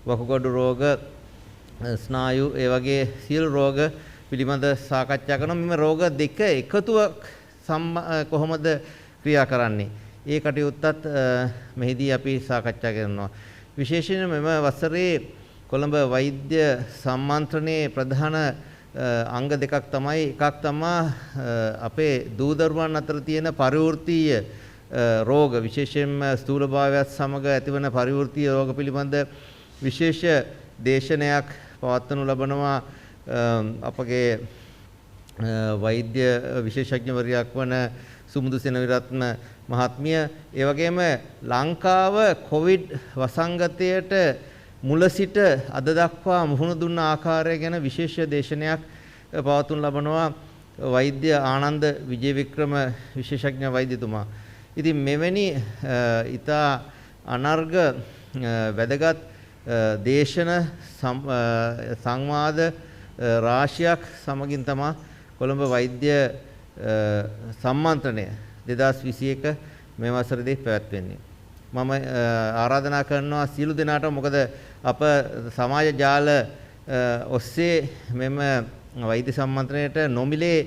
වකුගඩු රෝග ස්නායු ඒ වගේ සියලු රෝග පිළිබඳ සාකච්ඡා කරනවා. මෙම රෝග දෙක එකතුවක් කොහොමද ක්‍රියා කරන්නේ? ඒ කටයුත්තත් මෙහිදී අපි සාකච්ඡා කරනවා. විශේෂයෙන් මෙම වසරේ කොළඹ වෛද්‍ය සම්මන්ත්‍රණයේ ප්‍රධාන අංග දෙකක් තමයි. එකක් තමයි අපේ දූදරුවන් අතර තියෙන පරිවෘත්තීය රෝග විශේෂයෙන්ම ස්ථූලභාවයත් සමග ඇතිවන පරිවෘත්තීය රෝග පිළිබඳ විශේෂ දේශනයක් පවත්වනු ලබනවා. අපගේ වෛද්‍ය විශේෂඥවරයෙක් වන සුමුදු සෙනවිරත්න මහත්මිය ඒ වගේම ලංකාව කොවිඩ් වසංගතයට මුල සිට අද දක්වා මුහුණ දුන්න ආකාරය ගැන විශේෂ දේශනයක් පවත්වනු ලබනවා වෛද්‍ය ආනන්ද විජේවික්‍රම විශේෂඥ වෛද්‍යතුමා. ඉතින් මෙවැනි ඊතා අනර්ග වැදගත් දේශන සංවාද රාශියක් සමගින් තමයි කොළඹ වෛද්‍ය සම්මන්ත්‍රණය 2021 මේ වසරේදී පැවැත්වෙන්නේ. මම ආරාධනා කරනවා සියලු දෙනාට මොකද අප සමාජ ජාල ඔස්සේ මෙම වෛද්‍ය සම්මන්ත්‍රණයට නොමිලේ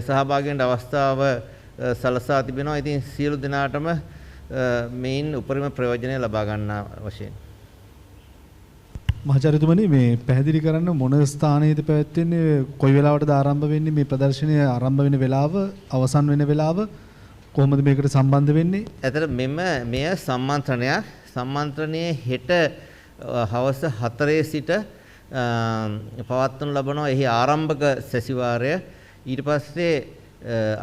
සහභාගී වෙන්න අවස්ථාව සලසා තිබෙනවා. ඉතින් සියලු දෙනාටම මේන් උපරිම ප්‍රයෝජනය ලබා ගන්න වශයෙන් මහාචාර්යතුමනි මේ පැහැදිලි කරන්න මොන ස්ථානයේද පැවැත්වෙන්නේ කොයි වෙලාවටද ආරම්භ වෙන්නේ මේ ප්‍රදර්ශනය ආරම්භ වෙන වෙලාව අවසන් වෙන වෙලාව කොහොමද මේකට සම්බන්ධ වෙන්නේ? ඇතර මෙය සම්මන්ත්‍රණයේ හෙට හවස 4 සිට පවත්වනු ලබනවා. එහි ආරම්භක සැසිවාරය ඊට පස්සේ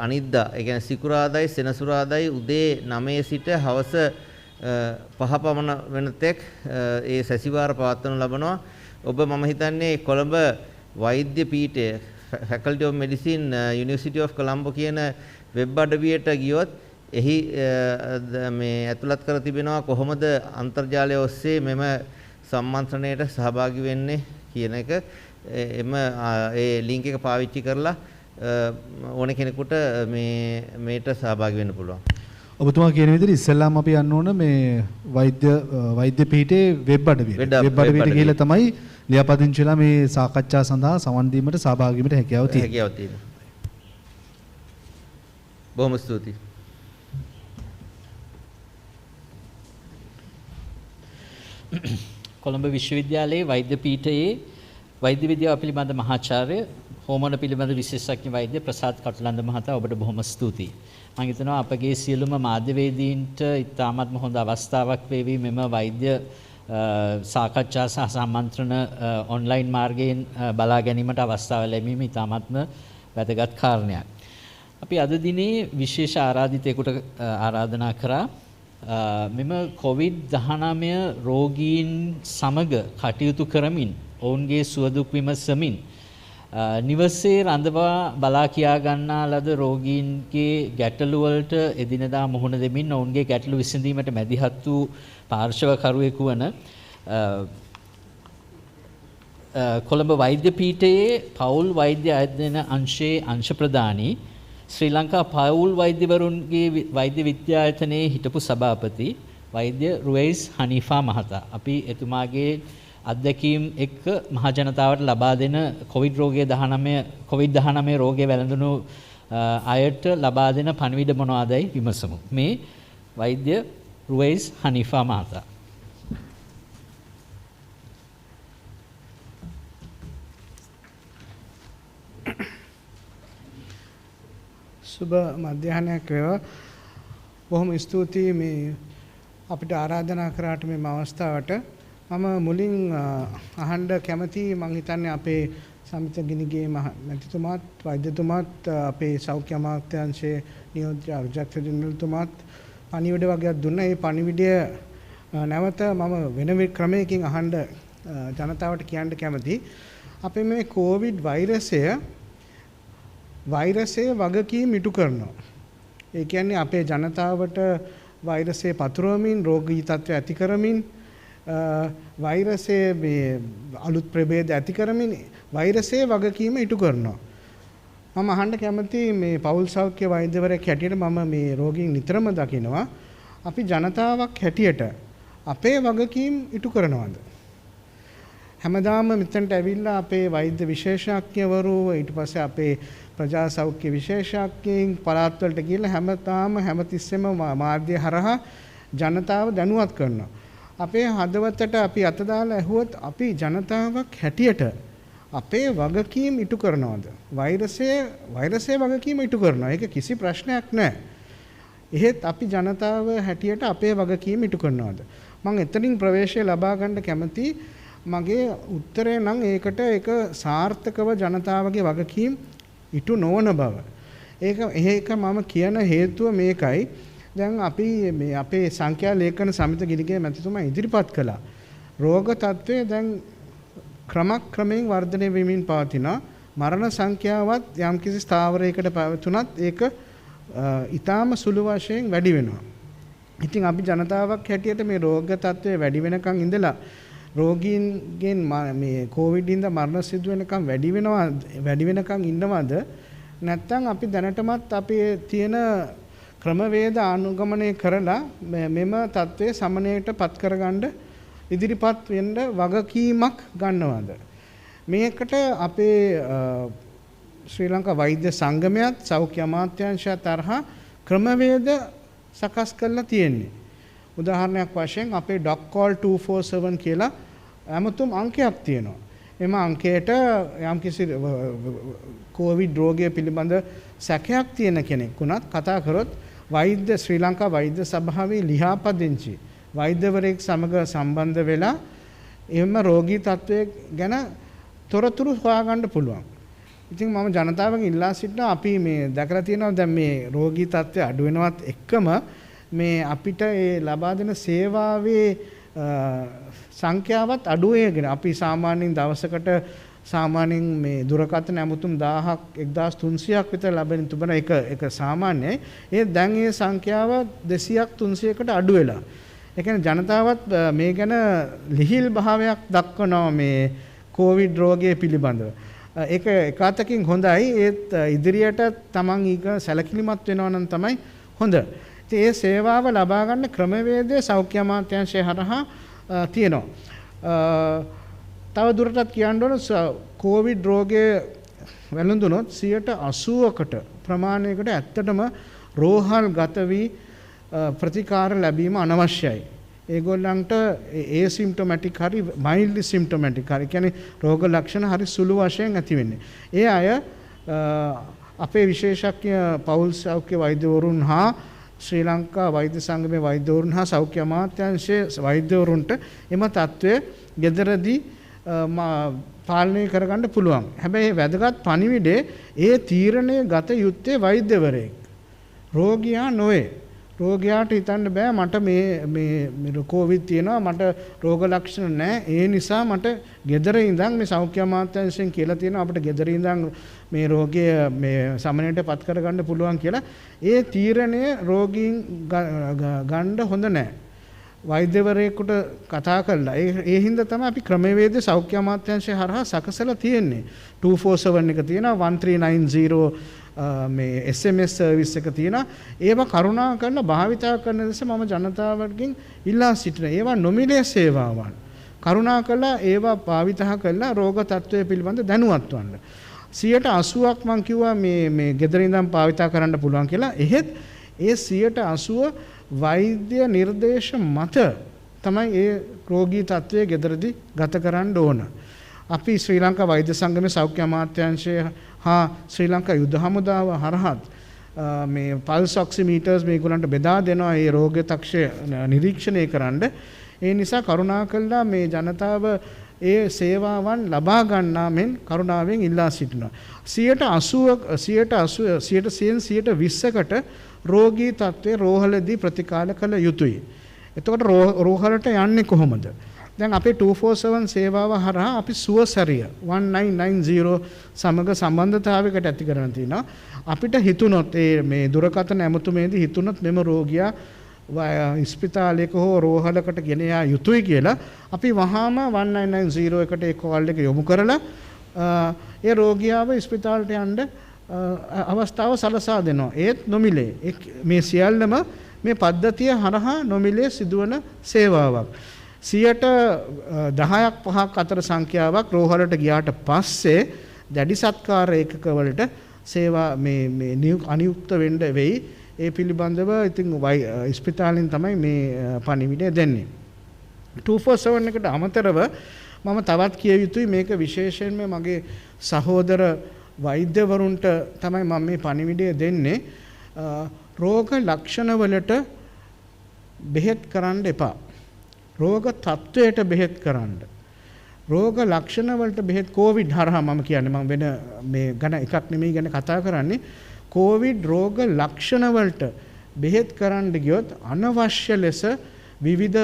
අනිද්දා ඒ කියන්නේ සිකුරාදායි සෙනසුරාදායි උදේ 9 සිට හවස 5 පමණ වෙන තෙක් ඒ සැසිවාර පවත්වනු ලබනවා. ඔබ මම හිතන්නේ කොළඹ වෛද්‍ය පීඨය Faculty of Medicine University of Colombo කියන වෙබ් අඩවියට ගියොත් එහි මේ ඇතුළත් කර තිබෙනවා කොහොමද අන්තර්ජාලය ඔස්සේ මෙම සම්මන්ත්‍රණයට සහභාගී වෙන්නේ කියන එක. ඒ ලින්ක් එක පාවිච්චි කරලා ඕන කෙනෙකුට මේට සහභාගී වෙන්න පුළුවන්. ඔබතුමා කියන විදිහට ඉස්සෙල්ලාම අපි යන්න ඕන මේ වෛද්‍ය පීඨයේ වෙබ් අඩවියට. වෙබ් අඩවියට ගිහලා තමයි ලියාපදිංචිලා මේ සාකච්ඡා සඳහා සවන් දීමට සහභාගී වීමට හැකියාව තියෙන්නේ. බොහොම ස්තුතියි. කොළඹ විශ්වවිද්‍යාලයේ වෛද්‍ය පීඨයේ වෛද්‍ය විද්‍යාව පිළිබඳ මහාචාර්ය හෝමන පිළිබඳ විශේෂඥ වෛද්‍ය ප්‍රසාද් කටුලන්ද මහතා ඔබට බොහොම ස්තුතියි. මම හිතනවා අපගේ සියලුම මාධ්‍යවේදීන්ට ඉතාමත්ම හොඳ අවස්ථාවක් වේවි මෙම වෛද්‍ය සාකච්ඡා සහ සම්මන්ත්‍රණ ඔන්ලයින් මාර්ගයෙන් බලා ගැනීමට අවස්ථාව ලැබීම ඉතාමත්ම වැදගත් කාරණයක්. අපි අද දිනේ විශේෂ ආරාධිතයෙකුට ආරාධනා කරා මෙම COVID-19 රෝගීන් සමග කටයුතු කරමින් ඔවුන්ගේ සුවදුක් විමසමින් නිවසේ රඳවා බලා කියා ගන්නා ලද රෝගීන්ගේ ගැටලු වලට එදිනදා මුහුණ දෙමින් ඔවුන්ගේ ගැටලු විසඳීමට මැදිහත් වූ පාර්ශවකරුවෙකු වන කොළඹ වෛද්‍ය පීඨයේ පවුල් වෛද්‍ය අධ්‍යයන අංශයේ අංශ ප්‍රධානී ශ්‍රී ලංකා පවුල් වෛද්‍යවරුන්ගේ වෛද්‍ය විද්‍යායතනයේ හිටපු සභාපති වෛද්‍ය රුවයිස් හනීෆා මහතා. අපි එතුමාගේ අත්දැකීම් එක්ක මහ ජනතාවට ලබා දෙන COVID-19 රෝගය වැළඳුණු අයට ලබා දෙන පණිවිඩ මොනවාදයි විමසමු. මේ වෛද්‍ය රුවයිස් හනිෆා මහතා. සුබ මධ්‍යහනයක් වේවා. බොහොම ස්තුතියි මේ අපිට ආරාධනා කරාට මේ අවස්ථාවට. මම මුලින් අහන්න කැමති මං හිතන්නේ අපේ සමිත ගිනිගේ මැතිතුමාත් වෛද්‍යතුමාත් අපේ සෞඛ්‍ය අමාත්‍යාංශයේ නියෝජ්‍ය අධ්‍යක්ෂ ජනරල්තුමාත් පණිවිඩ වගේක් දුන්නා. ඒ පණිවිඩය නැවත මම වෙන ක්‍රමයකින් අහන්න ජනතාවට කියන්න කැමති. අපේ මේ කොවිඩ් වෛරසය වගකීම් ඉටු කරනවා. ඒ කියන්නේ අපේ ජනතාවට වෛරසය පතුරවමින් රෝගී තත්ත්වය ඇති කරමින් වෛරසයේ මේ අලුත් ප්‍රභේද ඇති කරමින් වෛරසයේ වගකීම ඉටු කරනවා. මම අහන්න කැමති මේ පෞල් සෞඛ්‍ය වෛද්‍යවරයෙක් හැටියට මම මේ රෝගීන් නිතරම දකිනවා. අපි ජනතාවක් හැටියට අපේ වගකීම් ඉටු කරනවද? හැමදාම මෙතනට ඇවිල්ලා අපේ වෛද්‍ය විශේෂඥවරු ඊට පස්සේ අපේ ප්‍රජා සෞඛ්‍ය විශේෂඥයින් පළාත් වලට ගිහිල්ලා හැමතිස්සෙම මාධ්‍ය හරහා ජනතාව දැනුවත් කරනවා. අපේ හදවතට අපි අත දාලා ඇහුවොත් අපි ජනතාවක් හැටියට අපේ වගකීම් ඉටු කරනවද? වෛරසයේ වගකීම ඉටු කරනවා. ඒක කිසි ප්‍රශ්නයක් නැහැ. එහෙත් අපි ජනතාව හැටියට අපේ වගකීම් ඉටු කරනවද? මම එතනින් ප්‍රවේශය ලබා ගන්න කැමති. මගේ උත්තරය නම් ඒකට ඒක සාර්ථකව ජනතාවගේ වගකීම් ඉටු නොවන බව. ඒක මම කියන හේතුව මේකයි. දැන් අපි මේ අපේ සංඛ්‍යා ලේඛන සමිත ගිනිගේ මැතිතුමා ඉදිරිපත් කළා. රෝග තත්ත්වය දැන් ක්‍රමයෙන් වර්ධනය වෙමින් පවතිනවා. මරණ සංඛ්‍යාවත් යම්කිසි ස්ථාවරයකට පැවතුනත් ඒක ඊටාම සුළු වශයෙන් වැඩි වෙනවා. ඉතින් අපි ජනතාවක් හැටියට මේ රෝග තත්ත්වය වැඩි වෙනකන් ඉඳලා රෝගීන්ගෙන් මේ කොවිඩ් ඉඳ මරණ සිදු වෙනකම් වැඩි වෙනකම් ඉන්නවද නැත්නම් අපි දැනටමත් අපේ තියෙන ක්‍රමවේද අනුගමනය කරලා මෙම තත්ත්වයේ සමනයට පත් කරගන්න ඉදිරිපත් වෙන්න වගකීමක් ගන්නවද? මේකට අපේ ශ්‍රී ලංකා වෛද්‍ය සංගමයත් සෞඛ්‍ය අමාත්‍යාංශයත් තරහා ක්‍රමවේද සකස් කරලා තියෙන්නේ. උදාහරණයක් වශයෙන් අපේ DocCall 247 කියලා ඇමතුම් අංකයක් තියෙනවා. එම අංකයට යම්කිසි කොවිඩ් රෝගය පිළිබඳ සැකයක් තියෙන කෙනෙක් වුණත් කතා කරොත් වෛද්‍ය ශ්‍රී ලංකා වෛද්‍ය සභාවේ ලියාපදිංචි වෛද්‍යවරයෙක් සමග සම්බන්ධ වෙලා එම රෝගී තත්ත්වය ගැන තොරතුරු හොයාගන්න පුළුවන්. ඉතින් මම ජනතාවගෙන් ඉල්ලා සිටිනවා අපි මේ දැකලා තියෙනවා දැන් මේ රෝගී තත්ත්වය අඩු වෙනවත් එක්කම මේ අපිට ඒ ලබා දෙන සේවාවේ සංඛ්‍යාවත් අඩු වෙගෙන අපි සාමාන්‍යයෙන් දවසකට සාමාන්‍යයෙන් මේ දුරකථන ඇමතුම් 1000ක් 1300ක් විතර ලැබෙන තිබුණා ඒක සාමාන්‍යයි. ඒ දැන් ඒ සංඛ්‍යාව 200ක් 300කට අඩු වෙලා. ඒ කියන්නේ ජනතාවත් මේ ගැන ලිහිල් භාවයක් දක්වනවා මේ කොවිඩ් රෝගය පිළිබඳව. ඒක එකwidehatකින් හොඳයි. ඒත් ඉදිරියට තමන් ඊක සැලකිලිමත් වෙනවා නම් තමයි හොඳ. ඒ සේවාව ලබා ගන්න ක්‍රමවේදය සෞඛ්‍ය අමාත්‍යාංශය හරහා තියෙනවා. තව දුරටත් කියන්න ඕන කොවිඩ් රෝගය වැළඳුනොත් 80%කට ප්‍රමාණයකට ඇත්තටම රෝහල් ගත වී ප්‍රතිකාර ලැබීම අනවශ්‍යයි. ඒගොල්ලන්ට ඒසිම්ප්ටොමැටික් හරි මයිල්ඩ් සිම්ප්ටොමැටික් හරි කියන්නේ රෝග ලක්ෂණ හරි සුළු වශයෙන් ඇති වෙන්නේ. ඒ අය අපේ විශේෂඥ පෞල් සෞඛ්‍ය වෛද්‍යවරුන් හා ශ්‍රී ලංකා වෛද්‍ය සංගමේ වෛද්‍යවරුන් හා සෞඛ්‍ය අමාත්‍යාංශයේ වෛද්‍යවරුන්ට එම තත්ත්වය ගෙදරදී පාලනය කරගන්න පුළුවන්. හැබැයි වැදගත් පණිවිඩේ ඒ තීරණය ගත යුත්තේ වෛද්‍යවරයෙක්. රෝගියා නොවේ. රෝගියාට හිතන්න බෑ මට මේ කොවිඩ් තියෙනවා මට රෝග ලක්ෂණ නැහැ. ඒ නිසා මට ගෙදර ඉඳන් මේ සෞඛ්‍ය අමාත්‍යාංශයෙන් කියලා තියෙනවා අපිට ගෙදර ඉඳන් මේ රෝගය මේ සමනයට පත් කරගන්න පුළුවන් කියලා. ඒ තීරණය රෝගීන් ගන්න හොඳ නැහැ. වෛද්‍යවරයෙකුට කතා කළා. ඒ හින්දා තමයි අපි ක්‍රමවේද සෞඛ්‍ය අමාත්‍යාංශය හරහා සකසලා තියෙන්නේ. 247 එක තියෙනවා 1390 මේ SMS සර්විස් එක තියෙනවා. ඒවා කරුණා කරලා භාවිතා කරන ලෙස මම ජනතාවගෙන් ඉල්ලා සිටිනවා. ඒවා නොමිලේ සේවාවන්. කරුණා කරලා ඒවා භාවිතා කරලා රෝග තත්ත්වය පිළිබඳ දැනුවත් වන්න. 80%ක් මම කිව්වා මේ ගෙදර ඉඳන් භාවිතා කරන්න පුළුවන් කියලා. එහෙත් ඒ 80% වෛද්‍ය නිර්දේශ මත තමයි ඒ රෝගී තත්ත්වයේ ගෙදරදී ගත කරන්න ඕන. අපි ශ්‍රී ලංකා වෛද්‍ය සංගමයේ සෞඛ්‍ය අමාත්‍යාංශය හා ශ්‍රී ලංකා යුද හමුදාව හරහත් මේ පල්ස් ඔක්සිමීටර්ස් මේගොල්ලන්ට බෙදා දෙනවා මේ රෝග තක්ෂය නිරීක්ෂණය කරන්න. ඒ නිසා කරුණාකරලා මේ ජනතාව ඒ සේවාවන් ලබා ගන්නා මෙන් කරුණාවෙන් ඉල්ලා සිටිනවා. 120%කට රෝගී තත්ත්වයේ රෝහලදී ප්‍රතිකාර කළ යුතුයි. එතකොට රෝහලට යන්නේ කොහොමද? දැන් අපේ 247 සේවාව හරහා අපි සුවසරිය 1990 සමග සම්බන්ධතාවයකට ඇති කරගෙන තිනවා. අපිට හිතුනොත් මේ දුරකථන ඇමතුමේදී හිතුනොත් මෙම රෝගියා ස්පිතාලයක හෝ රෝහලකට ගෙන යා යුතුයි කියලා අපි වහාම 1990 එකට ඒ කෝල් එක යොමු කරලා ඒ රෝගියාව ස්පිතාලට යන්න අවස්ථාව සලසා දෙනවා. ඒත් නොමිලේ. මේ සියල්ලම මේ පද්ධතිය හරහා නොමිලේ සිදුවන සේවාවක්. 10%ක් 5ක් අතර සංඛ්‍යාවක් රෝහලට ගියාට පස්සේ දැඩි සත්කාර ඒකකවලට සේවා මේ අනියුක්ත වෙන්න වෙයි. ඒ පිළිබඳව ඉතින් ස්පිතාලෙන් තමයි මේ පණිවිඩය දෙන්නේ. 247 එකට අමතරව මම තවත් කිය යුතුයි මේක විශේෂයෙන්ම මගේ සහෝදර වෛද්‍යවරුන්ට තමයි මම මේ පණිවිඩය දෙන්නේ. රෝග ලක්ෂණ වලට බෙහෙත් කරන්න එපා. රෝග තත්වයට බෙහෙත් කරන්න. රෝග ලක්ෂණ වලට බෙහෙත් කොවිඩ් හරහා මම කියන්නේ මම වෙන මේ ගැන එකක් නෙමෙයි ගැන කතා කරන්නේ. කොවිඩ් රෝග ලක්ෂණ වලට බෙහෙත් කරන්න ගියොත් අනවශ්‍ය ලෙස විවිධ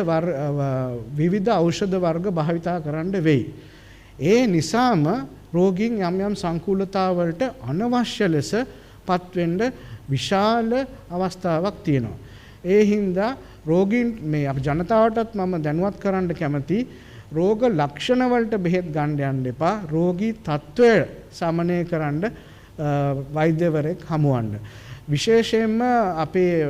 ඖෂධ වර්ග භාවිතා කරන්න වෙයි. ඒ නිසාම රෝගීන් යම් යම් සංකූලතා වලට අනවශ්‍ය ලෙස පත්වෙන්න විශාල අවස්ථාවක් තියෙනවා. ඒ හින්දා රෝගීන් මේ අප ජනතාවටත් මම දැනුවත් කරන්න කැමති රෝග ලක්ෂණ වලට බෙහෙත් ගන්න යන්න එපා. රෝගී තත්ත්වය සමනය කරන්න වෛද්‍යවරයෙක් හමුවන්න. විශේෂයෙන්ම අපේ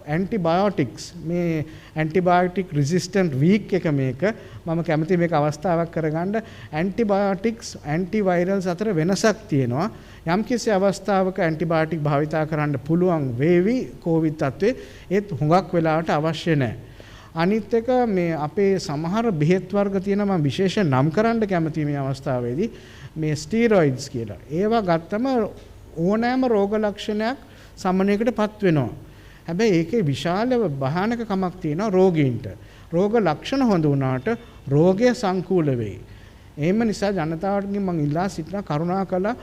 ඇන්ටිබයොටික්ස් මේ ඇන්ටිබයොටික් රෙසිස්ටන්ට් වීක් එක මේක මම කැමති මේක අවස්ථාවක් කරගන්න. ඇන්ටිබයොටික්ස් ඇන්ටිවයිරල්ස් අතර වෙනසක් තියෙනවා. යම්කිසි අවස්ථාවක ඇන්ටිබයොටික් භාවිතා කරන්න පුළුවන් වේවි කොවිඩ් තත්ත්වේ. ඒත් හුඟක් වෙලාවට අවශ්‍ය නැහැ. අනිත් එක මේ අපේ සමහර බෙහෙත් වර්ග තියෙනවා මම විශේෂයෙන් නම් කරන්න කැමති මේ අවස්ථාවේදී මේ ස්ටීරොයිඩ්ස් කියලා. ඒවා ගත්තම ඕනෑම රෝග ලක්ෂණයක් සමනයකටපත් වෙනවා. හැබැයි ඒකේ විශාල භයානකකමක් තියෙනවා රෝගීන්ට. රෝග ලක්ෂණ හොඳ වුණාට රෝගය සංකූල වෙයි. එහෙම නිසා ජනතාවගෙන් මම ඉල්ලා සිටින කරුණාකරලා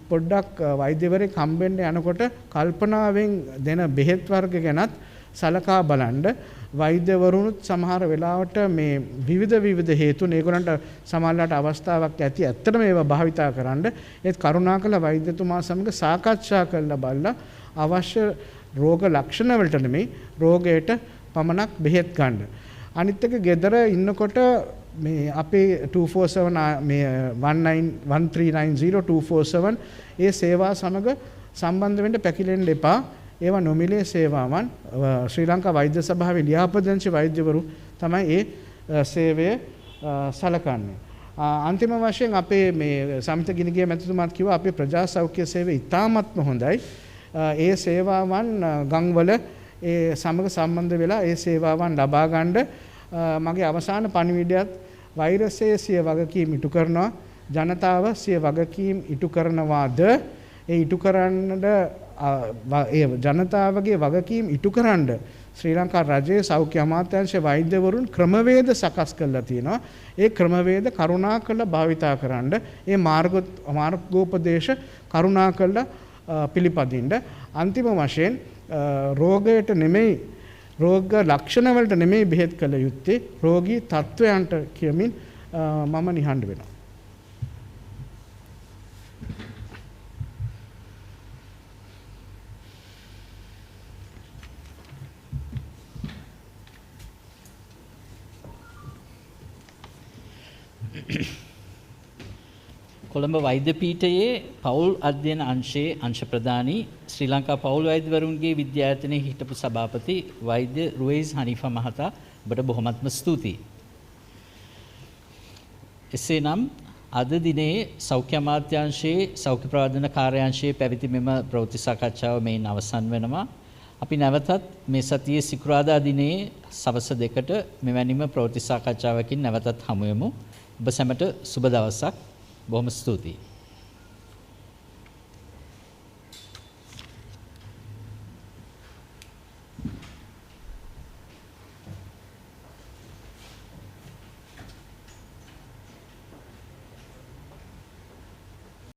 පොඩ්ඩක් වෛද්‍යවරයෙක් හම්බෙන්න යනකොට කල්පනාවෙන් දෙන බෙහෙත් වර්ග ගැනත් සලකා බලන්න. වෛද්‍යවරුනුත් සමහර වෙලාවට මේ විවිධ හේතුන් ඒගොල්ලන්ට සමහරවිට අවස්ථාවක් ඇති ඇත්තටම ඒවා භාවිතා කරන්න. ඒත් කරුණාකරලා වෛද්‍යතුමා සමග සාකච්ඡා කරලා බලලා අවශ්‍ය රෝග ලක්ෂණ වලට නෙමෙයි රෝගයට පමණක් බෙහෙත් ගන්න. අනිත් එක ගෙදර ඉන්නකොට මේ අපේ 247 මේ 1390247 ඒ සේවා සමග සම්බන්ධ වෙන්න පැකිලෙන්න එපා. ඒවා නොමිලේ සේවාවන් ශ්‍රී ලංකා වෛද්‍ය සභාවේ ලියාපදිංචි වෛද්‍යවරු තමයි ඒ සේවය සලකන්නේ. අන්තිම වශයෙන් අපේ මේ සමිත ගිනිගේ මැතිතුමාත් කිව්වා අපේ ප්‍රජා සෞඛ්‍ය සේවය ඉතාමත්ම හොඳයි. ඒ සේවාවන් ගම්වල ඒ සමග සම්බන්ධ වෙලා ඒ සේවාවන් ලබා ගන්න මගේ අවසාන පණිවිඩයත් වෛරසයේ සිය වගකීම් ඉටු කරනවා. ජනතාව සිය වගකීම් ඉටු කරනවාද ඒ ඉටු කරන්නට ඒ ජනතාවගේ වගකීම් ඉටු කරන්න ශ්‍රී ලංකා රජයේ සෞඛ්‍ය අමාත්‍යාංශ වෛද්‍යවරුන් ක්‍රමවේද සකස් කරලා තියෙනවා. ඒ ක්‍රමවේද කරුණාකරලා භාවිතා කරන්න. ඒ මාර්ගෝපදේශ කරුණාකරලා පිළිපදින්න. අන්තිම වශයෙන් රෝගයට නෙමෙයි රෝග ලක්ෂණ වලට නෙමෙයි බෙහෙත් කළ යුත්තේ රෝගී තත්වයන්ට කියමින් මම නිහඬ වෙනවා. කොළඹ වෛද්‍ය පීඨයේ පවුල් අධ්‍යයන අංශයේ අංශ ප්‍රධානී ශ්‍රී ලංකා පවුල් වෛද්‍යවරුන්ගේ විද්‍යායතනයේ හිටපු සභාපති වෛද්‍ය රුවයිස් හනීෆා මහතා ඔබට බොහොමත්ම ස්තුතියි. එසේනම් අද දිනේ සෞඛ්‍ය අමාත්‍යාංශයේ සෞඛ්‍ය ප්‍රවර්ධන කාර්යාංශයේ පැවති මෙම ප්‍රවෘත්ති සාකච්ඡාව මෙයින් අවසන් වෙනවා. අපි නැවතත් මේ සතියේ සිකුරාදා දිනේ සවස් 2ට මෙවැනිම ප්‍රවෘත්ති සාකච්ඡාවකින් නැවතත් හමු වෙමු. ඔබ සැමට සුබ දවසක්. බොහොම ස්තුතියි.